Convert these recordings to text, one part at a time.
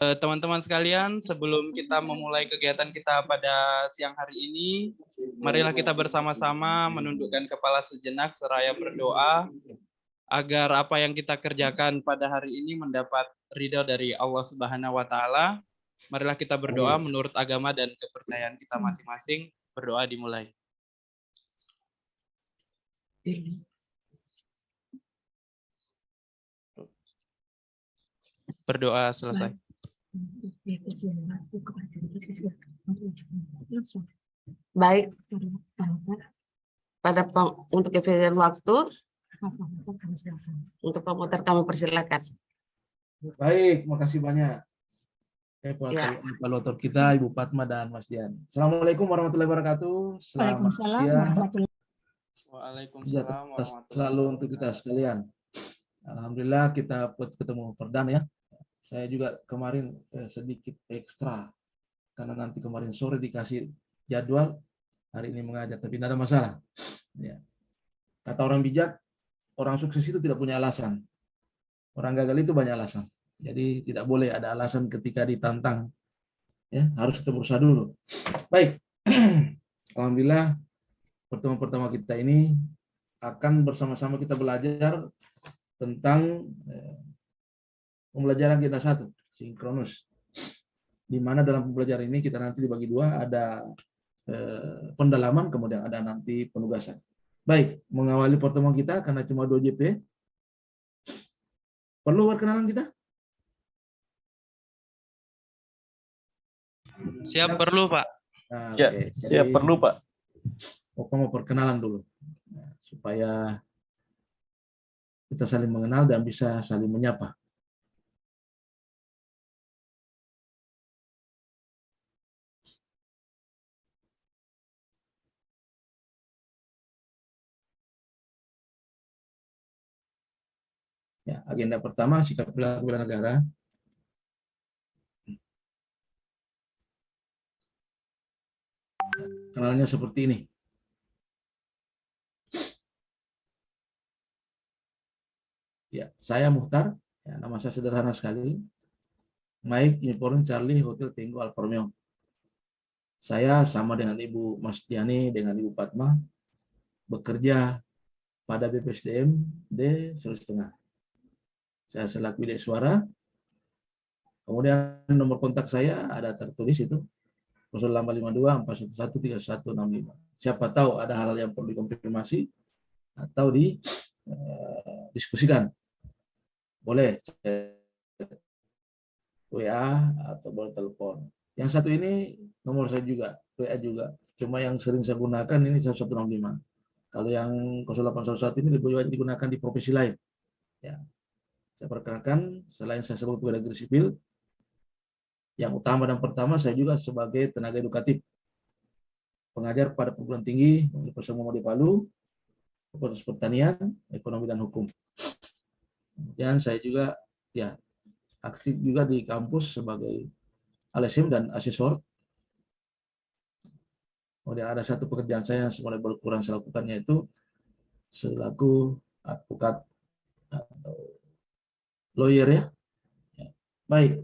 Teman-teman sekalian, sebelum kita memulai kegiatan kita pada siang hari ini, marilah kita bersama-sama menundukkan kepala sejenak seraya berdoa agar apa yang kita kerjakan pada hari ini mendapat ridha dari Allah Subhanahu wa taala. Marilah kita berdoa menurut agama dan kepercayaan kita masing-masing. Berdoa dimulai. Berdoa selesai. Baik, untuk efisien waktu, untuk pemutar kami persilakan. Baik, makasih banyak. Evaluator kita Ibu Fatma dan Mas Dian. Assalamualaikum warahmatullahi wabarakatuh. Selamat siang. Waalaikumsalam warahmatullahi Selalu untuk kita sekalian. Alhamdulillah kita ketemu perdana ya. Saya juga kemarin sedikit ekstra karena nanti kemarin sore dikasih jadwal, hari ini mengajar, tapi tidak ada masalah. Ya. Kata orang bijak, orang sukses itu tidak punya alasan. Orang gagal itu banyak alasan. Jadi tidak boleh ada alasan ketika ditantang. Ya, harus kita berusaha dulu. Baik. Alhamdulillah pertemuan pertama kita ini akan bersama-sama kita belajar tentang pembelajaran kita satu, sinkronus. Di mana dalam pembelajaran ini kita nanti dibagi dua, ada pendalaman, kemudian ada nanti penugasan. Baik, mengawali pertemuan kita karena cuma 2 JP. Perlu perkenalan kita? Siap, perlu Pak. Nah, ya, okay. siap. Jadi, perlu Pak. Pokoknya mau perkenalan dulu, nah, supaya kita saling mengenal dan bisa saling menyapa. Ya, agenda pertama sikap perilaku bela negara. Kenalnya seperti ini. Ya, saya Muhtar. Ya, nama saya sederhana sekali. Mike Uniform Charlie Hotel Tango Alfa Romeo. Saya sama dengan Ibu Mas Diani dengan Ibu Fatma bekerja pada BPSDM di Sulawesi Tengah. Saya selaku bidik suara. Kemudian nomor kontak saya ada tertulis itu 0852 411 3165. Siapa tahu ada hal yang perlu dikonfirmasi atau didiskusikan. Boleh WA atau boleh telepon. Yang satu ini nomor saya juga, WA juga. Cuma yang sering saya gunakan ini 1165. Kalau yang 0811 ini lebih banyak digunakan di profesi lain. Ya. Saya perkenalkan, selain saya sebagai pegawai negeri sipil, yang utama dan pertama saya juga sebagai tenaga edukatif. Pengajar pada perguruan tinggi Universitas Muhammadiyah Palu, Fakultas Pertanian, Ekonomi dan Hukum. Kemudian saya juga ya aktif juga di kampus sebagai LSM dan asesor. Kemudian ada satu pekerjaan saya yang mulai berkurang saya lakukannya itu selaku advokat atau lawyer ya. Baik.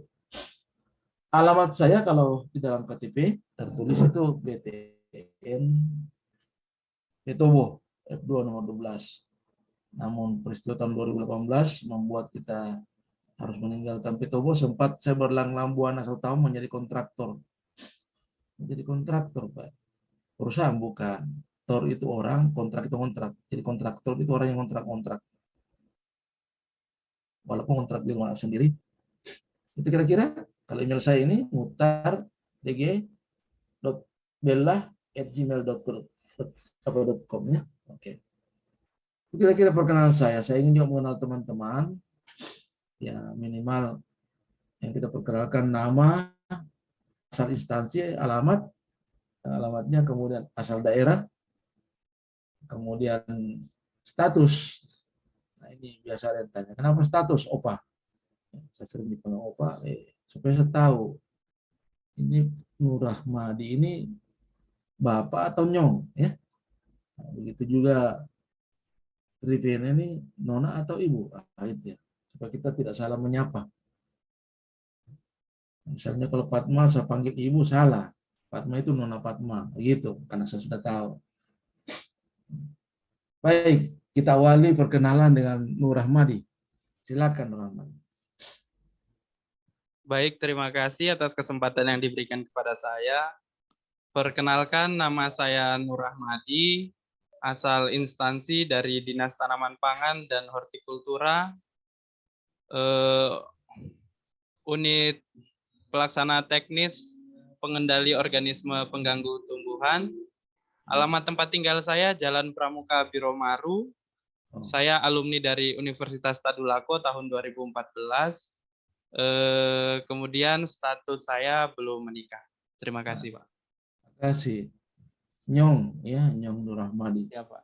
Alamat saya kalau di dalam KTP tertulis itu BTN Petobo F2 nomor 12. Namun peristiwa tahun 2018 membuat kita harus meninggalkan Petobo. Sempat saya berlang-lang buana 1 tahun menjadi kontraktor. Menjadi kontraktor, Pak. Perusahaan bukan. Tor itu orang, kontrak itu kontrak. Jadi kontraktor itu orang yang kontrak-kontrak. Walaupun kontrak di rumah sendiri. Itu kira-kira kalau email saya ini mutardg.bella@gmail.com ya. Oke. Kira-kira perkenalan saya. Saya ingin juga mengenal teman-teman. Ya minimal yang kita perkenalkan nama, asal instansi, alamatnya, kemudian asal daerah, kemudian status. Nah ini biasa ada yang tanya, kenapa status OPA? Saya sering dipanggil OPA, supaya saya tahu ini Nur Rahmadi ini bapak atau nyong, ya. Nah, begitu juga Trivena ini nona atau ibu, itu ya, supaya kita tidak salah menyapa. Misalnya kalau Fatma saya panggil ibu salah. Fatma itu Nona Fatma, gitu, karena saya sudah tahu. Baik, kita awali perkenalan dengan Nur Rahmadi. Silakan Nur Rahmadi. Baik, terima kasih atas kesempatan yang diberikan kepada saya. Perkenalkan, nama saya Nur Rahmadi, asal instansi dari Dinas Tanaman Pangan dan Hortikultura, unit pelaksana teknis pengendali organisme pengganggu tumbuhan. Alamat tempat tinggal saya Jalan Pramuka Biromaru. Saya alumni dari Universitas Tadulako tahun 2014. Kemudian status saya belum menikah. Terima kasih, Pak. Terima kasih. Nyong, ya, Nyong Nur Rahmadi. Ya, Pak.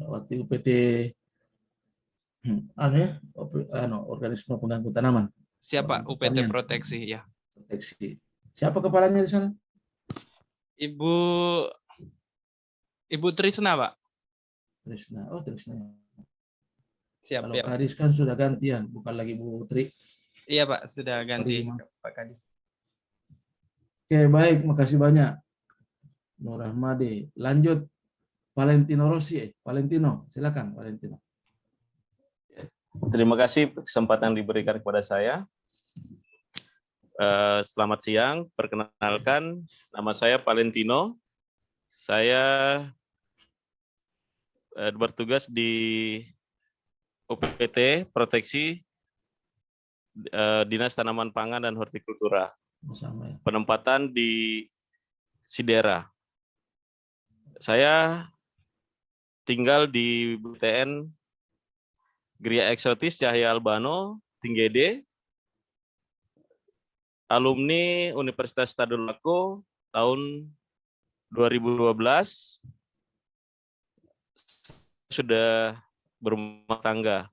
Waktu UPT organisme pengganggu tanaman. Siapa UPT Pertanian. proteksi, ya. Proteksi. Siapa kepalanya di sana? Ibu Trisna, Pak. Trisna. Oh, Trisna. Siap, Kalau ya, Pak. Kadis kan sudah ganti ya, bukan lagi Bu Tri. Iya, Pak, sudah ganti Terima. Pak Kadis. Oke, baik, makasih banyak. Nur Rahmadi. Lanjut Valentino Rossi. Valentino, silakan Valentino. Terima kasih kesempatan diberikan kepada saya. Selamat siang, perkenalkan nama saya Valentino. Saya bertugas di UPT Proteksi Dinas Tanaman Pangan dan Hortikultura. Sama ya. Penempatan di Sidera. Saya tinggal di BTN Gria Eksotis Cahaya Albano, Tinggede, alumni Universitas Tadulako tahun 2012, sudah berumah tangga.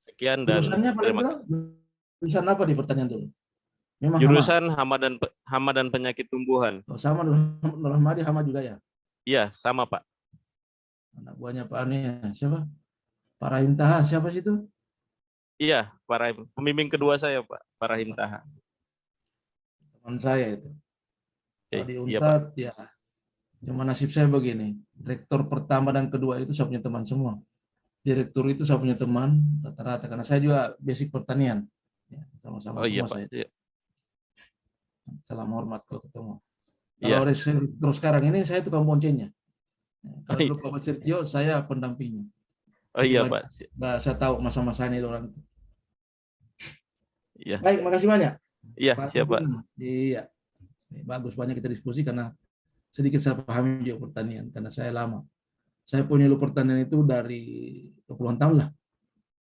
Sekian dan Jurusannya terima Valentino? kasih. Jurusan apa di pertanian dulu? Memang Jurusan hama dan penyakit tumbuhan. Hama. Oh, sama Nur Rahmadi hama juga ya? Iya, sama Pak. Anak buahnya Pak Ane, siapa? Pak Rahim Taha, siapa sih itu? Iya, pembimbing kedua saya Pak, Pak Rahim Taha. Teman saya itu. Kalau di Iya Pak. Unpad, ya. Cuma nasib saya begini, rektor pertama dan kedua itu saya punya teman semua. Direktur itu saya punya teman rata-rata, karena saya juga basic pertanian. Ya, sama-sama Oh iya semua Pak. saya. Iya. Salam hormat kalau ketemu. Iya. Kalau terus sekarang ini saya tukang boncengnya. Kalau Oh, dulu Pak Certio, saya pendampingnya. Oh iya Pak. Nah, saya tahu masa-masanya itu orang itu. Iya. Baik, makasih banyak. Iya, siap Pak. Iya. Bagus, banyak kita diskusi karena sedikit saya pahami juga pertanian karena saya lama. Saya punya ilmu pertanian itu dari 20-an tahun lah.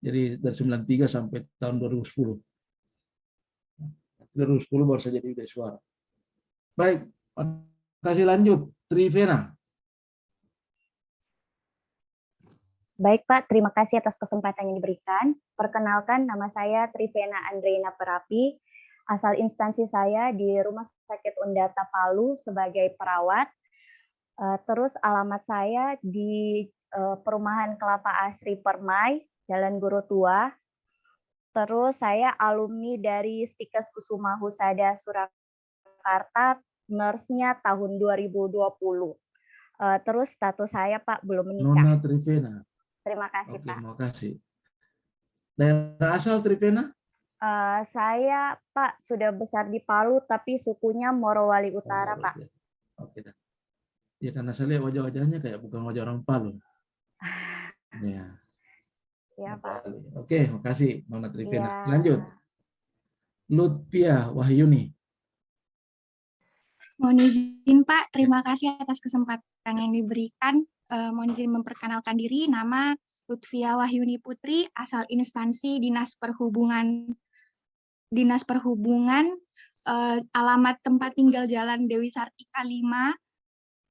Jadi dari 93 sampai tahun 2010. 2010 baru saya jadi Bidai Suara. Baik, kasih lanjut. Trivena. Baik Pak, terima kasih atas kesempatan yang diberikan. Perkenalkan, nama saya Trivena Andreina Perapi, asal instansi saya di Rumah Sakit Undata Palu sebagai perawat. Terus alamat saya di Perumahan Kelapa Asri Permai, Jalan Guru Tua. Terus saya alumni dari Stikes Kusuma Husada Surakarta, nurse-nya tahun 2020. Terus status saya Pak belum menikah. Nona Trivena. Terima kasih Oke, Pak. terima kasih. Daerah asal Trivena? Saya Pak sudah besar di Palu, tapi sukunya Morowali Utara Pak. Ya. Oke. Ya karena saya lihat wajah-wajahnya kayak bukan wajah orang Palu. Ya. Ya Pak. Oke, makasih Nona Trivena. Ya. Lanjut. Lutfia Wahyuni. Mohon izin Pak, terima kasih atas kesempatan yang diberikan. Mohon izin memperkenalkan diri, nama Lutfia Wahyuni Putri, asal instansi Dinas Perhubungan, alamat tempat tinggal Jalan Dewi Sartika 5,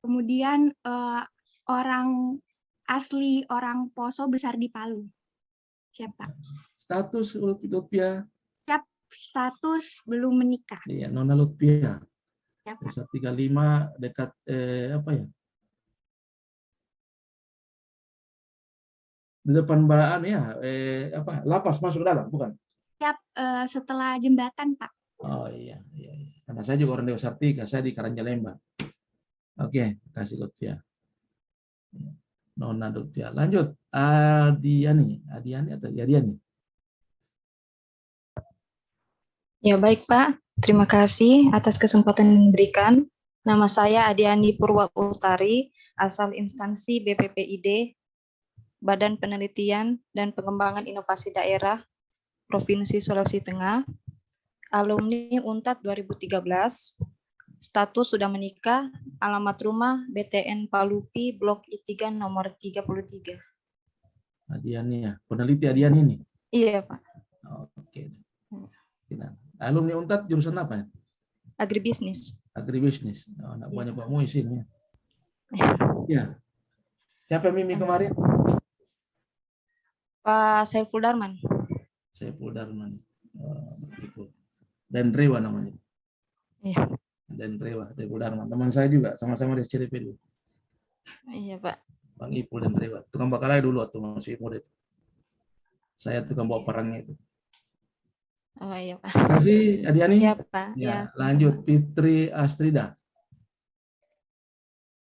kemudian orang asli orang Poso, besar di Palu. Siap Pak. Status Lutfia? Siap, status belum menikah. Iya, Nona Lutfia. Siap Pak. 135 dekat apa ya? Di depan Mbaan ya, lapas masuk dalam, bukan? Siap, setelah jembatan Pak. Oh iya, iya, iya. Karena saya juga orang Dewa Sartika, saya di Karangjalembang. Oke, kasih Lutfia. Nona Lutfia. Lanjut, Adiani atau Adiani? Ya baik Pak, terima kasih atas kesempatan yang diberikan. Nama saya Adiani Purwa Utari, asal instansi BPPID, Badan Penelitian dan Pengembangan Inovasi Daerah, Provinsi Sulawesi Tengah, alumni UNTAD 2013, status sudah menikah, alamat rumah BTN Palupi, Blok I3 nomor 33. Adiani ya, peneliti Adiani ini. Iya Pak, Oke. Kita. Alumni UNTAD jurusan apa ya? agribisnis. Agribisnis. Oh, anak buahnya Iya. Pak Muisin ya. Ya. Siapa yang Mimi kemarin? Pak Saiful Darman. Saiful Darman. Itu. Dan Rewa namanya. Iya. Dan Rewa, Saiful Darman. Teman saya juga, sama-sama di CDP dulu. Iya Pak. Bang Ipul dan Rewa. Tukang bakalai dulu waktu masih muda itu. Saya tukang bawa perangnya itu. Oh iya Pak. Terima kasih Adiani. Iya Pak. Ya, Ya, lanjut Fitri Astrida.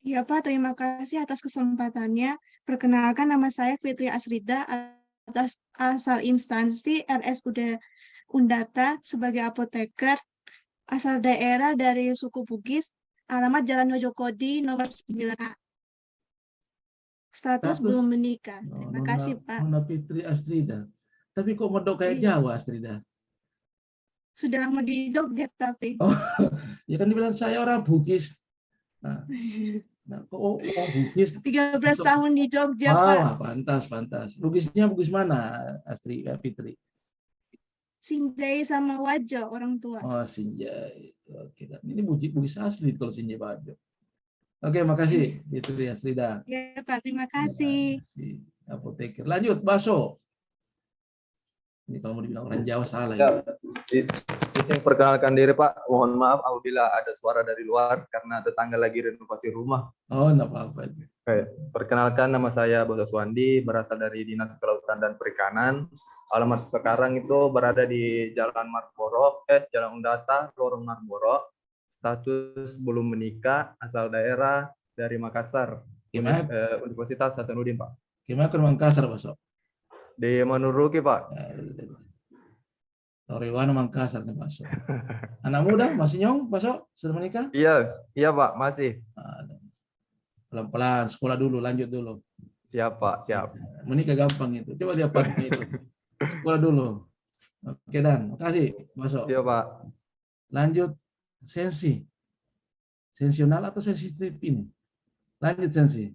Ya Pak, terima kasih atas kesempatannya. Perkenalkan nama saya Fitri Asrida, atas asal instansi RSUD Undata sebagai apoteker, asal daerah dari suku Bugis, alamat Jalan Mojokodi nomor 9A. Status belum menikah. Terima kasih Pak. Nona Fitri Astrida. Tapi kok medok kayak Iya. Jawa Astrida? Sudah lama di Jogja tapi. Oh, ya kan dibilang saya orang Bugis. Nah kok Bugis? 13 tahun di Jogja Pak. Pantas. Bugisnya Bugis mana, Fitri? Sinjai sama Wajo orang tua. Oh, Sinjai. Oke, ini Bugis asli kalau Sinjai Bajo. Oke, makasih Fitri Astrida. Ya Pak, terima kasih. Si apoteker. Lanjut, Baso. Ini kalau mau dibilang orang Jawa salah ya. Izin perkenalkan diri Pak, mohon maaf apabila ada suara dari luar karena tetangga lagi renovasi rumah. Oh, enggak apa-apa. Oke, perkenalkan nama saya Bos Wandi, berasal dari Dinas Kelautan dan Perikanan. Alamat sekarang itu berada di Jalan Marboro, Jalan Undata, Lorong Marboro. Status belum menikah, asal daerah dari Makassar. Gimana? Universitas Hasanuddin Pak. Gimana ke Makassar, Baso? Di Manuruki Pak. Toriwana Makassar nih, Baso. Anak muda masih nyong, Baso? Sudah menikah? Iya Pak, masih. Pelan-pelan, sekolah dulu, lanjut dulu. Siap Pak, siap. Menikah gampang itu. Coba lihat Pak itu. Sekolah dulu. Oke, Dan. Makasih, Baso. Iya Pak. Lanjut, sensi. Sensional atau sensitif ini? Lanjut, sensi.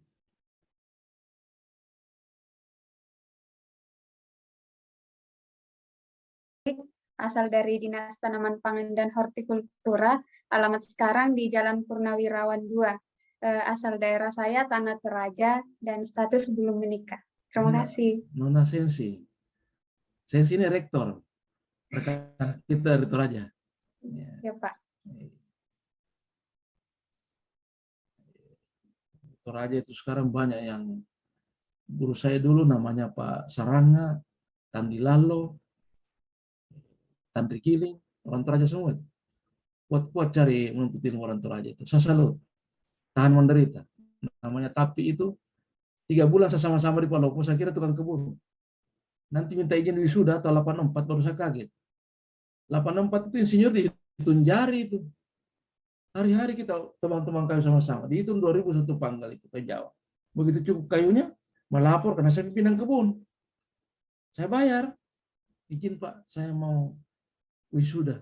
Asal dari Dinas Tanaman Pangan dan Hortikultura, alamat sekarang di Jalan Purnawirawan 2. Asal daerah saya Tanah Toraja dan status belum menikah. Terima kasih. Nona Sensi. Sensi ini rektor. Kita rektor aja. Ya Pak. Toraja itu sekarang banyak yang guru saya dulu namanya Pak Saranga, Tandilalo, Tandri Kiling, orang Toraja semua. Kuat-kuat cari menuntut ilmu orang Toraja itu. Saya salut. Tahan menderita. Namanya Tapi itu 3 bulan saya sama-sama di Palopo, saya kira tukang kebun. Nanti minta izin wisuda atau 84 baru saya kaget. 84 itu insinyur dihitung jari itu. Hari-hari kita teman-teman kayu sama-sama. Dihitung 2001 panggal itu ke Jawa. Begitu cukup kayunya, melapor karena saya pimpinan kebun. Saya bayar. Izin Pak, saya mau wisuda.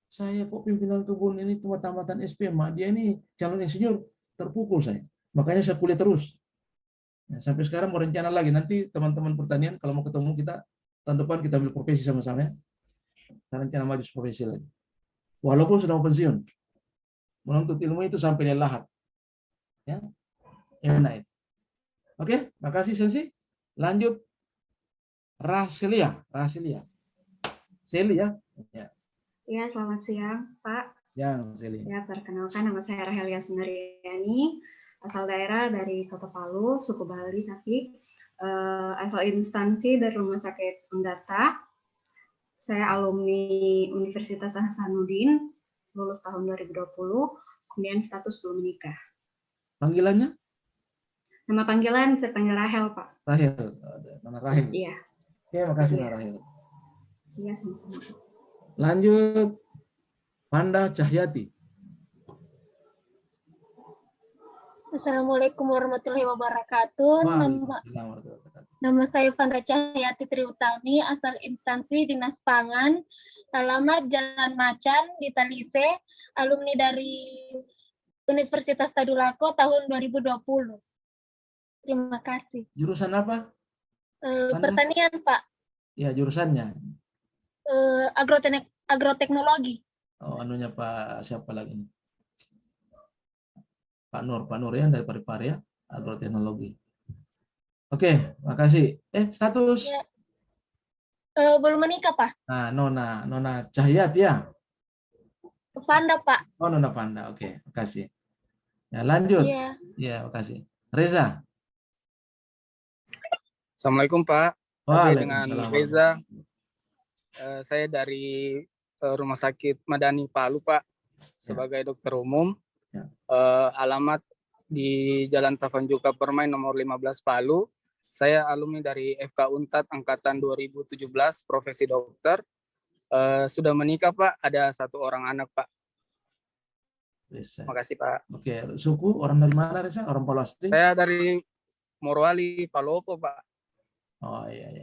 Saya kok pimpinan kebun ini cuma tamatan SPM, dia ini calon insinyur, terpukul saya. Makanya saya kuliah terus. Nah, sampai sekarang mau rencana lagi. Nanti teman-teman pertanian kalau mau ketemu kita, tahun depan kita ambil profesi sama-sama ya. Kita rencana maju profesi lagi. Walaupun sudah mau pensiun. Menuntut ilmu itu sampai lahat. Ya. Enak. Oke, makasih Sensi. Lanjut. Rahasia. Seli ya. Ya, selamat siang, Pak. Ya, Seli. Ya, perkenalkan nama saya Rahelia Sundariani, asal daerah dari Kota Palu, suku Bali, tapi asal instansi dari Rumah Sakit Undata. Saya alumni Universitas Hasanuddin, lulus tahun 2020, kemudian status belum menikah. Panggilannya? Nama panggilan saya panggil Rahel, Pak. Rahel. Nama Rahel. Iya. Oke, makasih Iya. Rahel. Iya, sama-sama. Lanjut, Panda Cahyati. Assalamualaikum warahmatullahi wabarakatuh. Nama saya Panda Cahyati Triutami, asal instansi Dinas Pangan, alamat Jalan Macan di Talise, alumni dari Universitas Tadulako tahun 2020. Terima kasih. Jurusan apa? Pertanian, Pak. Ya, jurusannya. Agroteknologi. Oh, anunya Pak siapa lagi nih? Pak Nur ya dari Parepare ya, agroteknologi. Oke, makasih. Status? Ya. Belum menikah, Pak. Nah, Nona Cahyati ya? Panda, Pak. Oh, Nona Panda. Oke, makasih. Ya, lanjut. Iya. Ya, makasih. Reza. Assalamualaikum Pak. Saya dengan Waalaikumsalam. Reza. Saya dari Rumah Sakit Madani Palu Pak, sebagai dokter umum. Ya. Alamat di Jalan Tafanjuka Permai nomor 15 Palu. Saya alumni dari FK Untat angkatan 2017, profesi dokter. Sudah menikah Pak, ada 1 orang anak Pak. Reza. Terima kasih Pak. Oke, suku orang dari mana Reza? Orang Palu asli? Saya dari Morowali, Palopo Pak. Oh iya.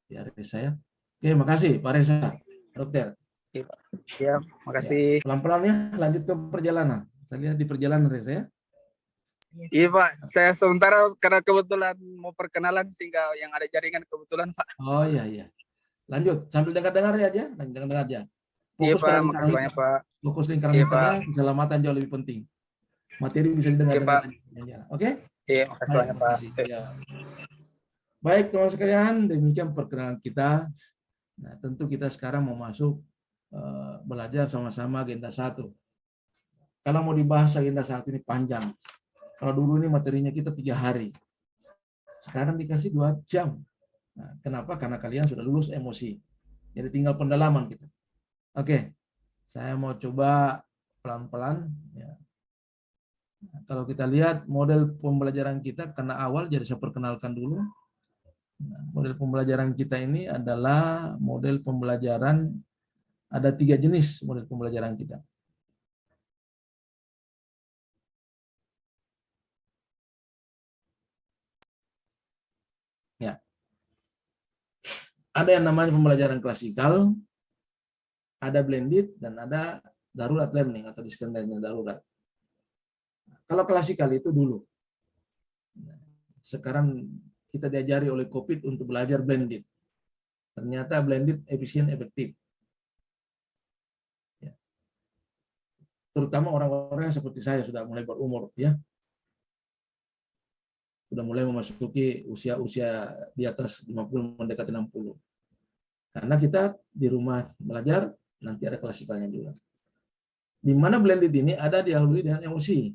Ya Reza ya. Oke, makasih Pak Reza, dokter. Iya Pak. Ya, makasih. Pelan-pelan ya, lanjut ke perjalanan. Saya lihat di perjalanan Reza ya. Iya Pak, saya sementara karena kebetulan mau perkenalan sehingga yang ada jaringan kebetulan Pak. Oh iya. Lanjut, sambil dengar-dengar aja. Dengar aja. Iya Fokus Pak, ke makasih banyak Pak. Fokus lingkaran Iya, utama, Pak. keselamatan jauh lebih penting. Materi bisa Iya Pak. didengar. Oke? Iya, makasih banyak Pak. Ya. Baik teman sekalian, demikian perkenalan kita. Nah, tentu kita sekarang mau masuk belajar sama-sama agenda 1. Kalau mau dibahas agenda 1 ini panjang. Kalau dulu ini materinya kita 3 hari. Sekarang dikasih 2 jam. Nah, kenapa? Karena kalian sudah lulus emosi. Jadi tinggal pendalaman kita. Oke, saya mau coba pelan-pelan. Ya. Nah, kalau kita lihat model pembelajaran kita, karena awal jadi saya perkenalkan dulu. Nah, model pembelajaran kita ini adalah model pembelajaran, ada 3 jenis model pembelajaran kita. Ya. Ada yang namanya pembelajaran klasikal, ada blended, dan ada darurat learning atau distance learning darurat. Kalau klasikal itu dulu. Sekarang kita diajari oleh COVID untuk belajar blended. Ternyata blended efisien, efektif. Ya. Terutama orang-orang yang seperti saya sudah mulai berumur, ya. Sudah mulai memasuki usia di atas 50 mendekati 60. Karena kita di rumah belajar, nanti ada klasikalnya juga. Di mana blended ini ada didahului dengan emosi.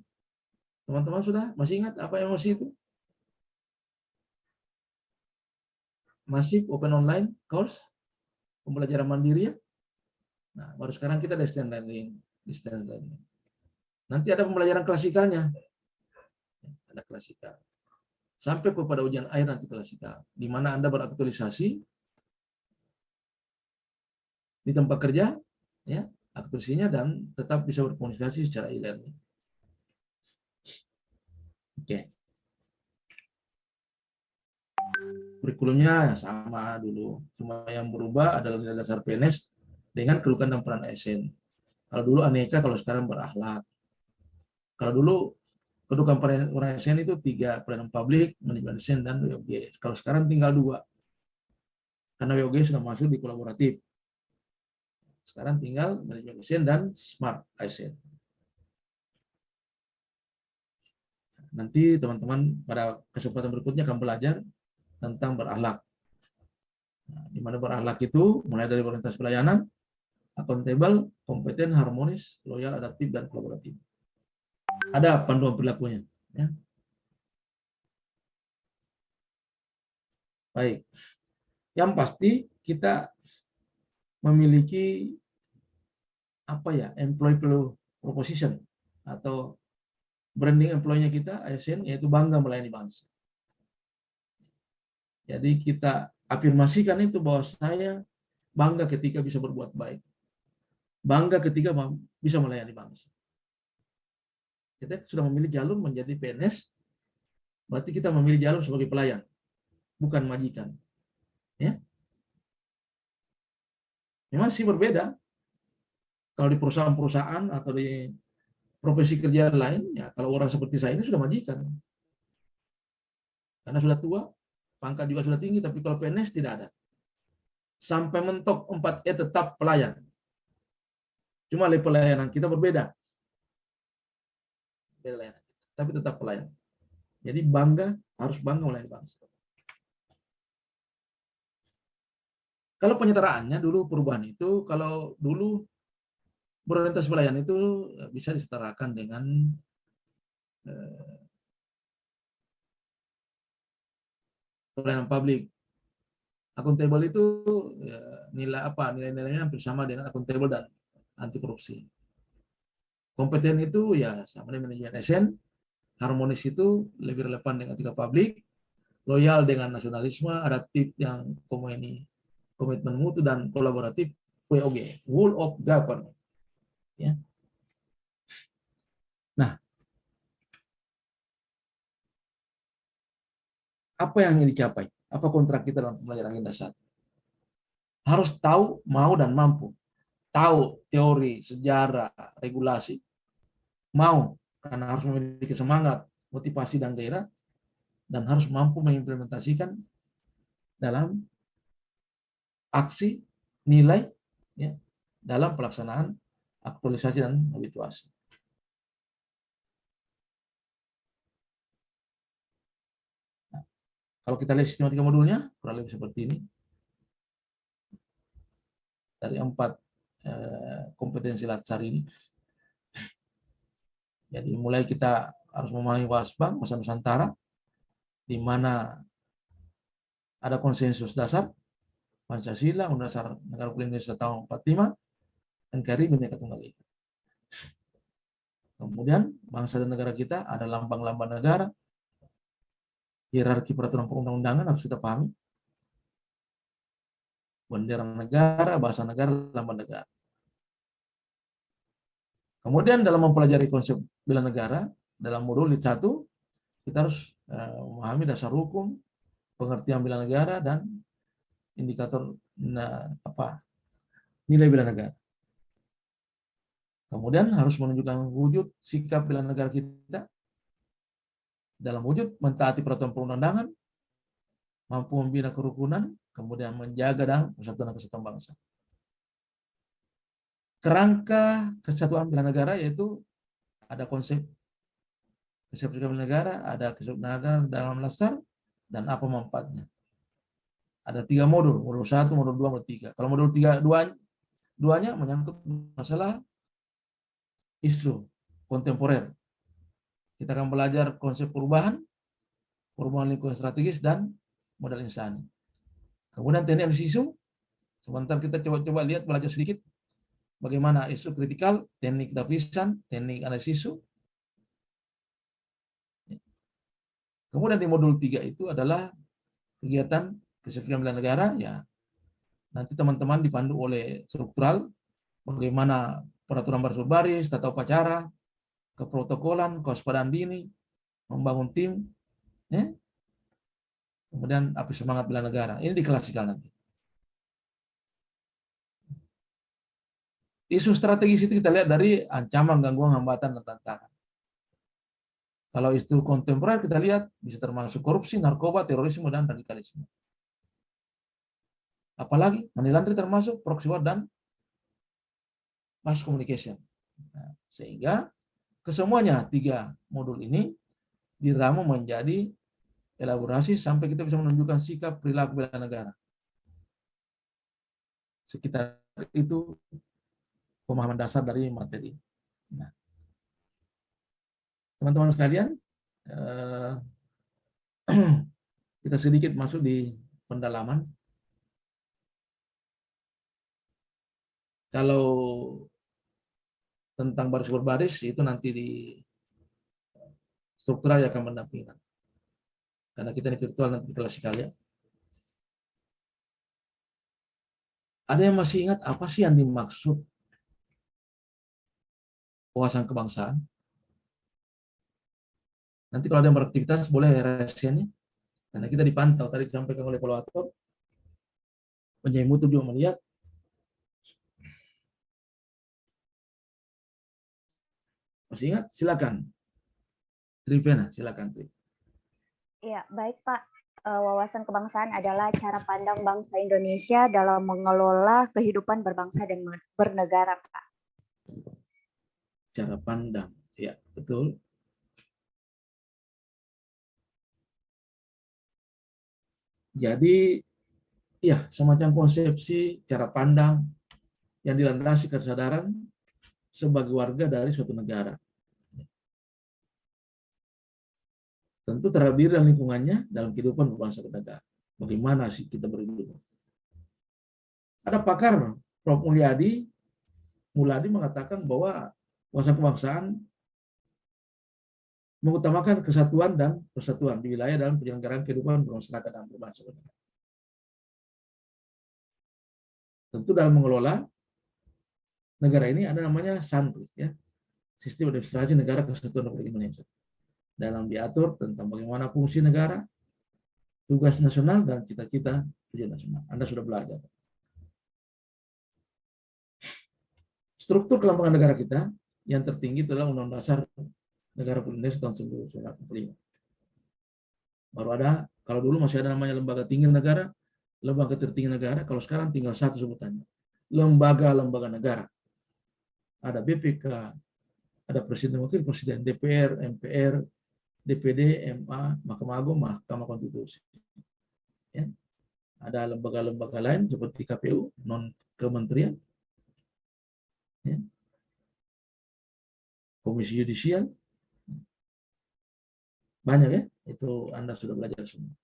Teman-teman sudah masih ingat apa emosi itu? Masif open online course, pembelajaran mandiri ya. Nah, baru sekarang kita distance learning. Nanti ada pembelajaran klasikalnya. Ada klasikal. Sampai kepada ujian akhir nanti klasikal. Di mana Anda beraktualisasi di tempat kerja, ya, aktualisasinya dan tetap bisa berkomunikasi secara e-learning. Oke. Kurikulumnya sama dulu, cuma yang berubah adalah nilai dasar PNS dengan kedudukan dan peran ASN. Kalau dulu aneka, kalau sekarang berakhlak. Kalau dulu kedudukan peran ASN itu 3, pelayanan publik, manajemen ASN, dan WOG. Kalau sekarang tinggal 2, karena WOG sudah masuk di kolaboratif. Sekarang tinggal manajemen ASN dan smart ASN. Nanti teman-teman pada kesempatan berikutnya akan belajar tentang berakhlak. Nah, di mana berakhlak itu mulai dari orientasi pelayanan, akuntabel, kompeten, harmonis, loyal, adaptif, dan kolaboratif. Ada panduan perilakunya. Ya. Baik. Yang pasti kita memiliki apa ya, employee proposition atau branding employee-nya kita ASN, yaitu bangga melayani bangsa. Jadi kita afirmasikan itu bahwa saya bangga ketika bisa berbuat baik, bangga ketika bisa melayani bangsa. Kita sudah memilih jalur menjadi PNS, berarti kita memilih jalur sebagai pelayan, bukan majikan. Ya, memang sih berbeda. Kalau di perusahaan-perusahaan atau di profesi kerja lain, ya kalau orang seperti saya ini sudah majikan. Karena sudah tua, pangkat juga sudah tinggi, tapi kalau PNS tidak ada. Sampai mentok 4E tetap pelayan. Cuma level pelayanan kita berbeda. Beda layanan, tapi tetap pelayan. Jadi bangga, harus bangga melayani bangsa. Kalau penyetaraannya dulu perubahan itu, kalau dulu berorientasi pelayan itu bisa disetarakan dengan pelayanan publik. Akuntabel itu ya, nilai-nilainya hampir sama dengan akuntabel dan anti korupsi. Kompeten itu ya sama dengan manajemen ASN, harmonis itu lebih relevan dengan etika publik, loyal dengan nasionalisme, adaptif yang komitmen mutu, dan kolaboratif WOG, Whole of Government. Ya. Nah, apa yang ingin dicapai? Apa kontrak kita dalam pembelajaran agenda dasar? Harus tahu, mau, dan mampu. Tahu teori, sejarah, regulasi. Mau, karena harus memiliki semangat, motivasi, dan gairah. Dan harus mampu mengimplementasikan dalam aksi, nilai, ya, dalam pelaksanaan aktualisasi dan habituasi. Nah, kalau kita lihat sistematika modulnya, kurang lebih seperti ini. Dari 4 kompetensi latsar ini. Jadi mulai kita harus memahami WASBAN, Masa Nusantara, di mana ada konsensus dasar, Pancasila, Undang-Undang Negara Republik Indonesia tahun 45, NKRI, Bhinneka Tunggal Ika. Kemudian bangsa dan negara kita ada lambang-lambang negara, hierarki peraturan perundang-undangan harus kita pahami, bendera negara, bahasa negara, lambang negara. Kemudian dalam mempelajari konsep bela negara, dalam modul Lit 1, kita harus memahami dasar hukum, pengertian bela negara, dan indikator nilai bela negara. Kemudian harus menunjukkan wujud sikap bela negara kita dalam wujud mentaati peraturan perundang-undangan, mampu membina kerukunan, kemudian menjaga dan persatuan dan kesatuan bangsa. Kerangka kesatuan bela negara yaitu ada konsep kesatuan bela negara, ada kesatuan negara dalam latsar, dan apa manfaatnya. Ada 3 modul, modul 1, modul 2, modul 3. Kalau modul 3, duanya menyangkut masalah isu kontemporer. Kita akan belajar konsep perubahan lingkungan strategis, dan modal insani. Kemudian teknik analisis isu. Sebentar kita coba lihat, belajar sedikit bagaimana isu kritikal, teknik dapisan, teknik analisis isu. Kemudian di modul 3 itu adalah kegiatan kesatuan bela negara, ya. Nanti teman-teman dipandu oleh struktural, bagaimana peraturan baris, tata upacara, keprotokolan, kewaspadaan dini, membangun tim, ya. Kemudian api semangat bela negara. Ini di klasikal nanti. Isu strategis itu kita lihat dari ancaman, gangguan, hambatan, dan tantangan. Kalau isu kontemporer kita lihat bisa termasuk korupsi, narkoba, terorisme, dan radikalisme. Apalagi money laundering termasuk proxy war dan mass communication. Nah, sehingga kesemuanya 3 modul ini diramu menjadi elaborasi sampai kita bisa menunjukkan sikap perilaku bela negara. Sekitar itu pemahaman dasar dari materi. Nah, teman-teman sekalian, kita sedikit masuk di pendalaman. Kalau tentang baris berbaris itu nanti di struktural yang akan mendampingi. Karena kita ini virtual nanti di kelas sekali ya. Ada yang masih ingat apa sih yang dimaksud wawasan kebangsaan? Nanti kalau ada yang beraktivitas boleh reaksinya. Karena kita dipantau tadi disampaikan oleh evaluator. Penyanyi mutu juga melihat. Masih ingat? Silakan. Trivena, silakan. Iya, baik Pak. Wawasan kebangsaan adalah cara pandang bangsa Indonesia dalam mengelola kehidupan berbangsa dan bernegara, Pak. Cara pandang, ya betul. Jadi, ya semacam konsepsi cara pandang yang dilandasi kesadaran sebagai warga dari suatu negara. Tentu terdiri dalam lingkungannya dalam kehidupan berbangsa dan negara. Bagaimana sih kita berhidup? Ada pakar, Prof. Muladi mengatakan bahwa wawasan kebangsaan mengutamakan kesatuan dan persatuan di wilayah dalam penyelenggaraan kehidupan bermasyarakat dan berbangsa dan negara. Tentu dalam mengelola negara ini ada namanya SANRI, ya, Sistem Administrasi Negara Kesatuan Republik Indonesia. Dalam diatur tentang bagaimana fungsi negara, tugas nasional, dan cita-cita tujuan nasional. Anda sudah belajar. Struktur kelembagaan negara kita yang tertinggi adalah Undang-Undang Dasar Negara Republik Indonesia tahun 1945. Baru ada, kalau dulu masih ada namanya lembaga tinggi negara, lembaga tertinggi negara, kalau sekarang tinggal satu sebutannya. Lembaga-lembaga negara. Ada BPK, ada Presiden Wakil Presiden, DPR, MPR, DPD, MA, Mahkamah Agung, Mahkamah Konstitusi. Ya. Ada lembaga-lembaga lain seperti KPU, non kementerian, ya. Komisi Yudisial, banyak ya. Itu Anda sudah belajar semua.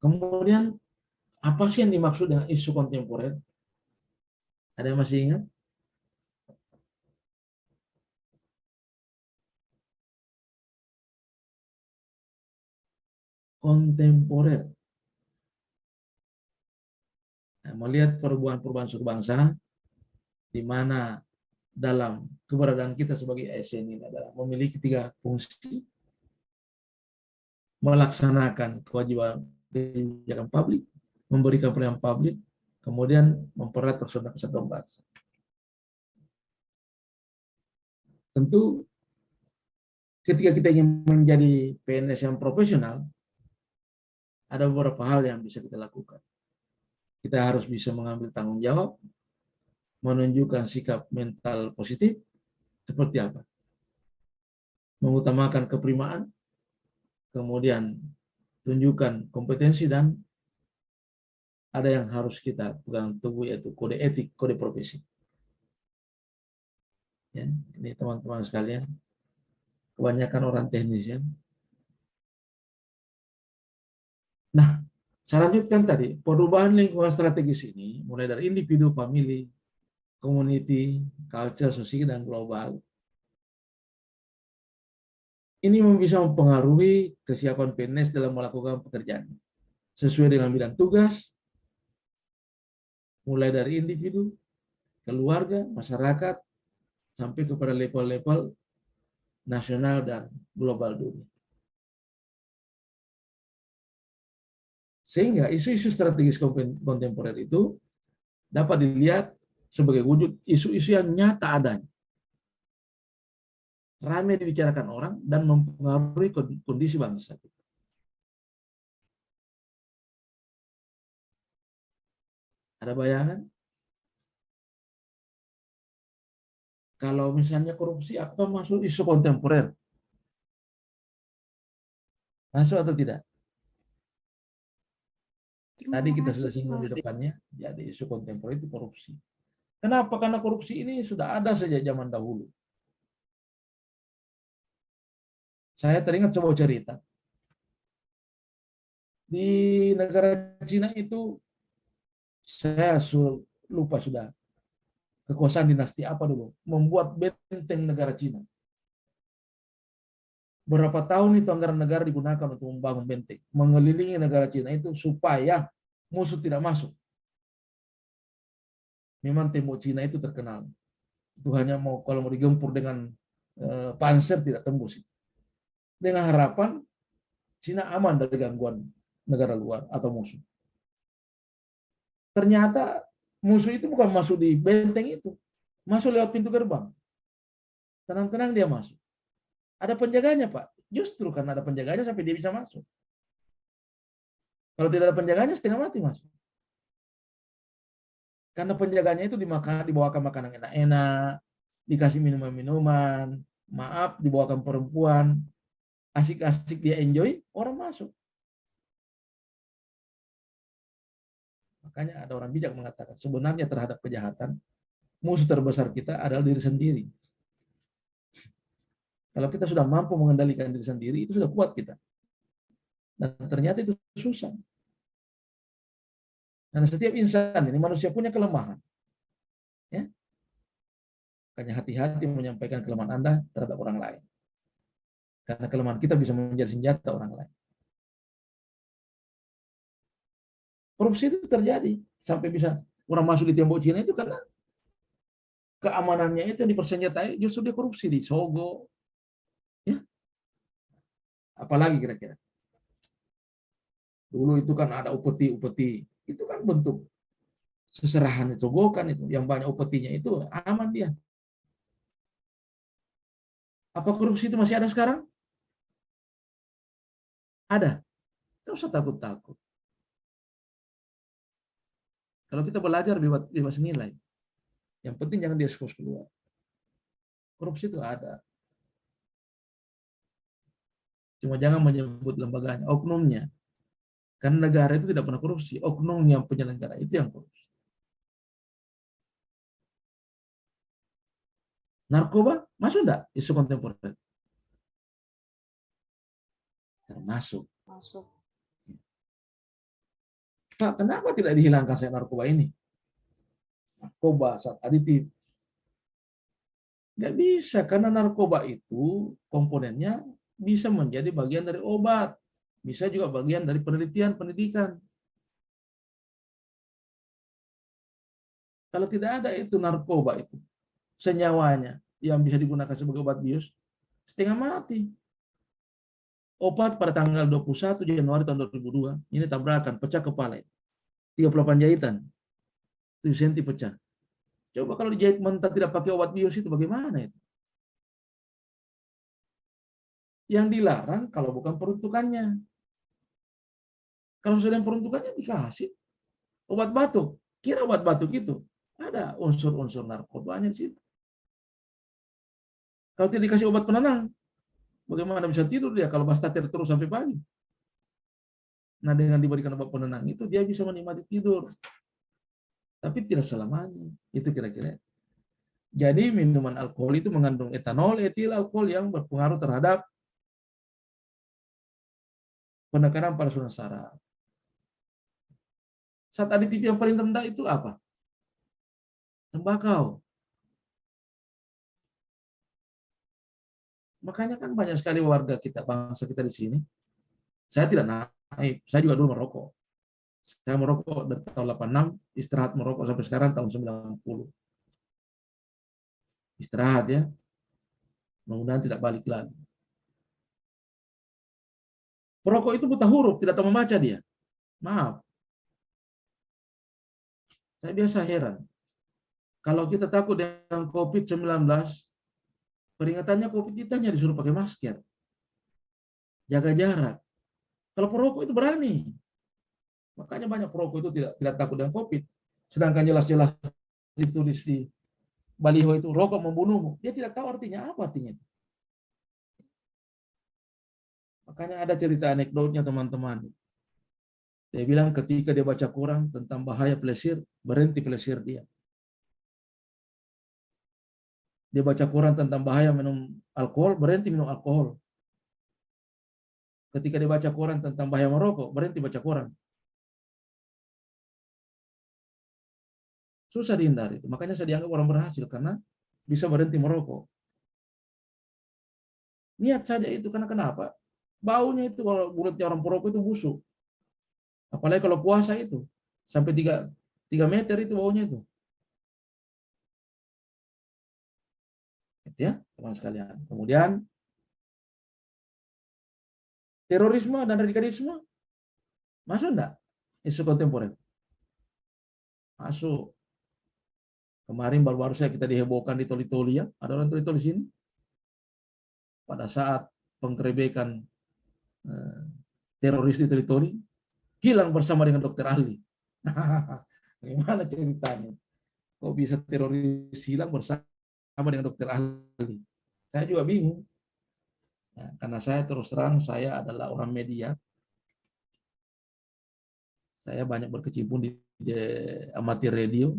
Kemudian apa sih yang dimaksud dengan isu kontemporer? Ada yang masih ingat? Kontemporer. Nah, melihat perubahan-perubahan suatu bangsa, di mana dalam keberadaan kita sebagai ASN ini adalah memiliki 3 fungsi: melaksanakan kewajiban kebijakan publik, memberikan pelayanan publik, kemudian mempererat persatuan kesatuan bangsa. Tentu ketika kita ingin menjadi PNS yang profesional, ada beberapa hal yang bisa kita lakukan. Kita harus bisa mengambil tanggung jawab, menunjukkan sikap mental positif, seperti apa? Mengutamakan keprimaan, kemudian tunjukkan kompetensi, dan ada yang harus kita pegang teguh, yaitu kode etik, kode profesi. Ya, ini teman-teman sekalian, kebanyakan orang teknis ya. Nah, saya lanjutkan tadi, perubahan lingkungan strategis ini mulai dari individu, family, community, culture, sosial, dan global. Ini bisa mempengaruhi kesiapan PNS dalam melakukan pekerjaan sesuai dengan bidang tugas, mulai dari individu, keluarga, masyarakat, sampai kepada level-level nasional dan global dunia. Sehingga isu-isu strategis kontemporer itu dapat dilihat sebagai wujud isu-isu yang nyata adanya, ramai dibicarakan orang, dan mempengaruhi kondisi bangsa. Ada bayangan? Kalau misalnya korupsi, apa masuk isu kontemporer? Masuk atau tidak? Tadi kita sudah singgung di depannya, jadi isu kontemporer itu korupsi. Kenapa? Karena korupsi ini sudah ada sejak zaman dahulu. Saya teringat sebuah cerita. Di negara Cina itu saya lupa sudah kekuasaan dinasti apa dulu membuat benteng negara Cina. Berapa tahun itu anggaran negara digunakan untuk membangun benteng, mengelilingi negara Cina itu supaya musuh tidak masuk. Memang tembok Cina itu terkenal. Itu hanya kalau mau digempur dengan panser tidak tembus. Dengan harapan Cina aman dari gangguan negara luar atau musuh. Ternyata musuh itu bukan masuk di benteng itu, masuk lewat pintu gerbang. Tenang-tenang dia masuk. Ada penjaganya, Pak. Justru karena ada penjaganya sampai dia bisa masuk. Kalau tidak ada penjaganya setengah mati masuk. Karena penjaganya itu dibawakan makanan enak-enak, dikasih minuman-minuman, maaf dibawakan perempuan, asik-asik dia enjoy, orang masuk. Makanya ada orang bijak mengatakan, sebenarnya terhadap kejahatan, musuh terbesar kita adalah diri sendiri. Kalau kita sudah mampu mengendalikan diri sendiri, itu sudah kuat kita. Dan ternyata itu susah. Karena setiap insan ini manusia punya kelemahan. Ya? Makanya hati-hati menyampaikan kelemahan Anda terhadap orang lain. Karena kelemahan kita bisa menjadi senjata orang lain. Korupsi itu terjadi sampai bisa orang masuk di tembok Cina itu karena keamanannya itu yang dipersenjatai justru dia korupsi di Sogo. Ya. Apalagi kira-kira. Dulu itu kan ada upeti-upeti. Itu kan bentuk seserahan itu, bukan itu. Yang banyak upetinya itu aman dia. Apa korupsi itu masih ada sekarang? Ada. Tidak usah takut-takut. Kalau kita belajar bebas nilai. Yang penting jangan diekspos keluar. Korupsi itu ada. Cuma jangan menyebut lembaganya, oknumnya. Karena negara itu tidak pernah korupsi. Oknumnya penyelenggara itu yang korupsi. Narkoba masuk enggak isu kontemporer? Termasuk. Masuk. Pak, kenapa tidak dihilangkan saya narkoba ini? Narkoba, zat aditif. Nggak bisa, karena narkoba itu komponennya bisa menjadi bagian dari obat. Bisa juga bagian dari penelitian, pendidikan. Kalau tidak ada itu narkoba itu, senyawanya yang bisa digunakan sebagai obat bius, setengah mati. Obat pada tanggal 21 Januari tahun 2002, ini tabrakan, pecah kepala. 38 jahitan, 7 cm pecah. Coba kalau dijahit mentah tidak pakai obat bius itu bagaimana itu? Yang dilarang kalau bukan peruntukannya. Kalau sudah peruntukannya dikasih. Obat batuk, kira obat batuk itu ada unsur-unsur narkobanya di situ. Kalau tidak dikasih obat penenang, bagaimana bisa tidur dia kalau bastatir terus sampai pagi? Nah, dengan diberikan obat penenang itu dia bisa menikmati tidur. Tapi tidak selamanya. Itu kira-kira. Jadi minuman alkohol itu mengandung etanol, etil alkohol yang berpengaruh terhadap penekanan pada saluran saraf. Zat aditif yang paling rendah itu apa? Tembakau. Makanya kan banyak sekali warga kita, bangsa kita di sini. Saya tidak naik, saya juga dulu merokok. Saya merokok dari tahun 86, istirahat merokok sampai sekarang tahun 90. Istirahat ya. Mudah-mudahan tidak balik lagi. Perokok itu buta huruf, tidak tahu membaca dia. Maaf. Saya biasa heran. Kalau kita takut dengan COVID-19, peringatannya COVID kita hanya disuruh pakai masker. Jaga jarak. Kalau perokok itu berani. Makanya banyak perokok itu tidak takut dengan COVID. Sedangkan jelas-jelas ditulis di baliho itu, rokok membunuhmu. Dia tidak tahu artinya apa artinya. Makanya ada cerita anekdotnya teman-teman. Dia bilang ketika dia baca Quran tentang bahaya plesir, berhenti plesir dia. Dia baca Quran tentang bahaya minum alkohol, berhenti minum alkohol. ketika dibaca koran tentang bahaya merokok, berhenti baca koran. Susah dihindari. Makanya saya dianggap orang berhasil karena bisa berhenti merokok. Niat saja itu, karena kenapa? Baunya itu kalau mulutnya orang perokok itu busuk. Apalagi kalau puasa itu sampai 3 meter itu baunya itu. Ya, teman sekalian. Kemudian terorisme dan radikalisme masuk enggak isu kontemporer? Masuk. Kemarin baru-baru saya kita dihebohkan di Toli-Toli ya. Ada orang Toli-Toli sini. Pada saat penggerebekan teroris di Toli-Toli, hilang bersama dengan dokter ahli. Gimana ceritanya? Kok bisa teroris hilang bersama dengan dokter ahli? Saya juga bingung. Ya, karena saya terus terang, saya adalah orang media. Saya banyak berkecimpung di amatir radio.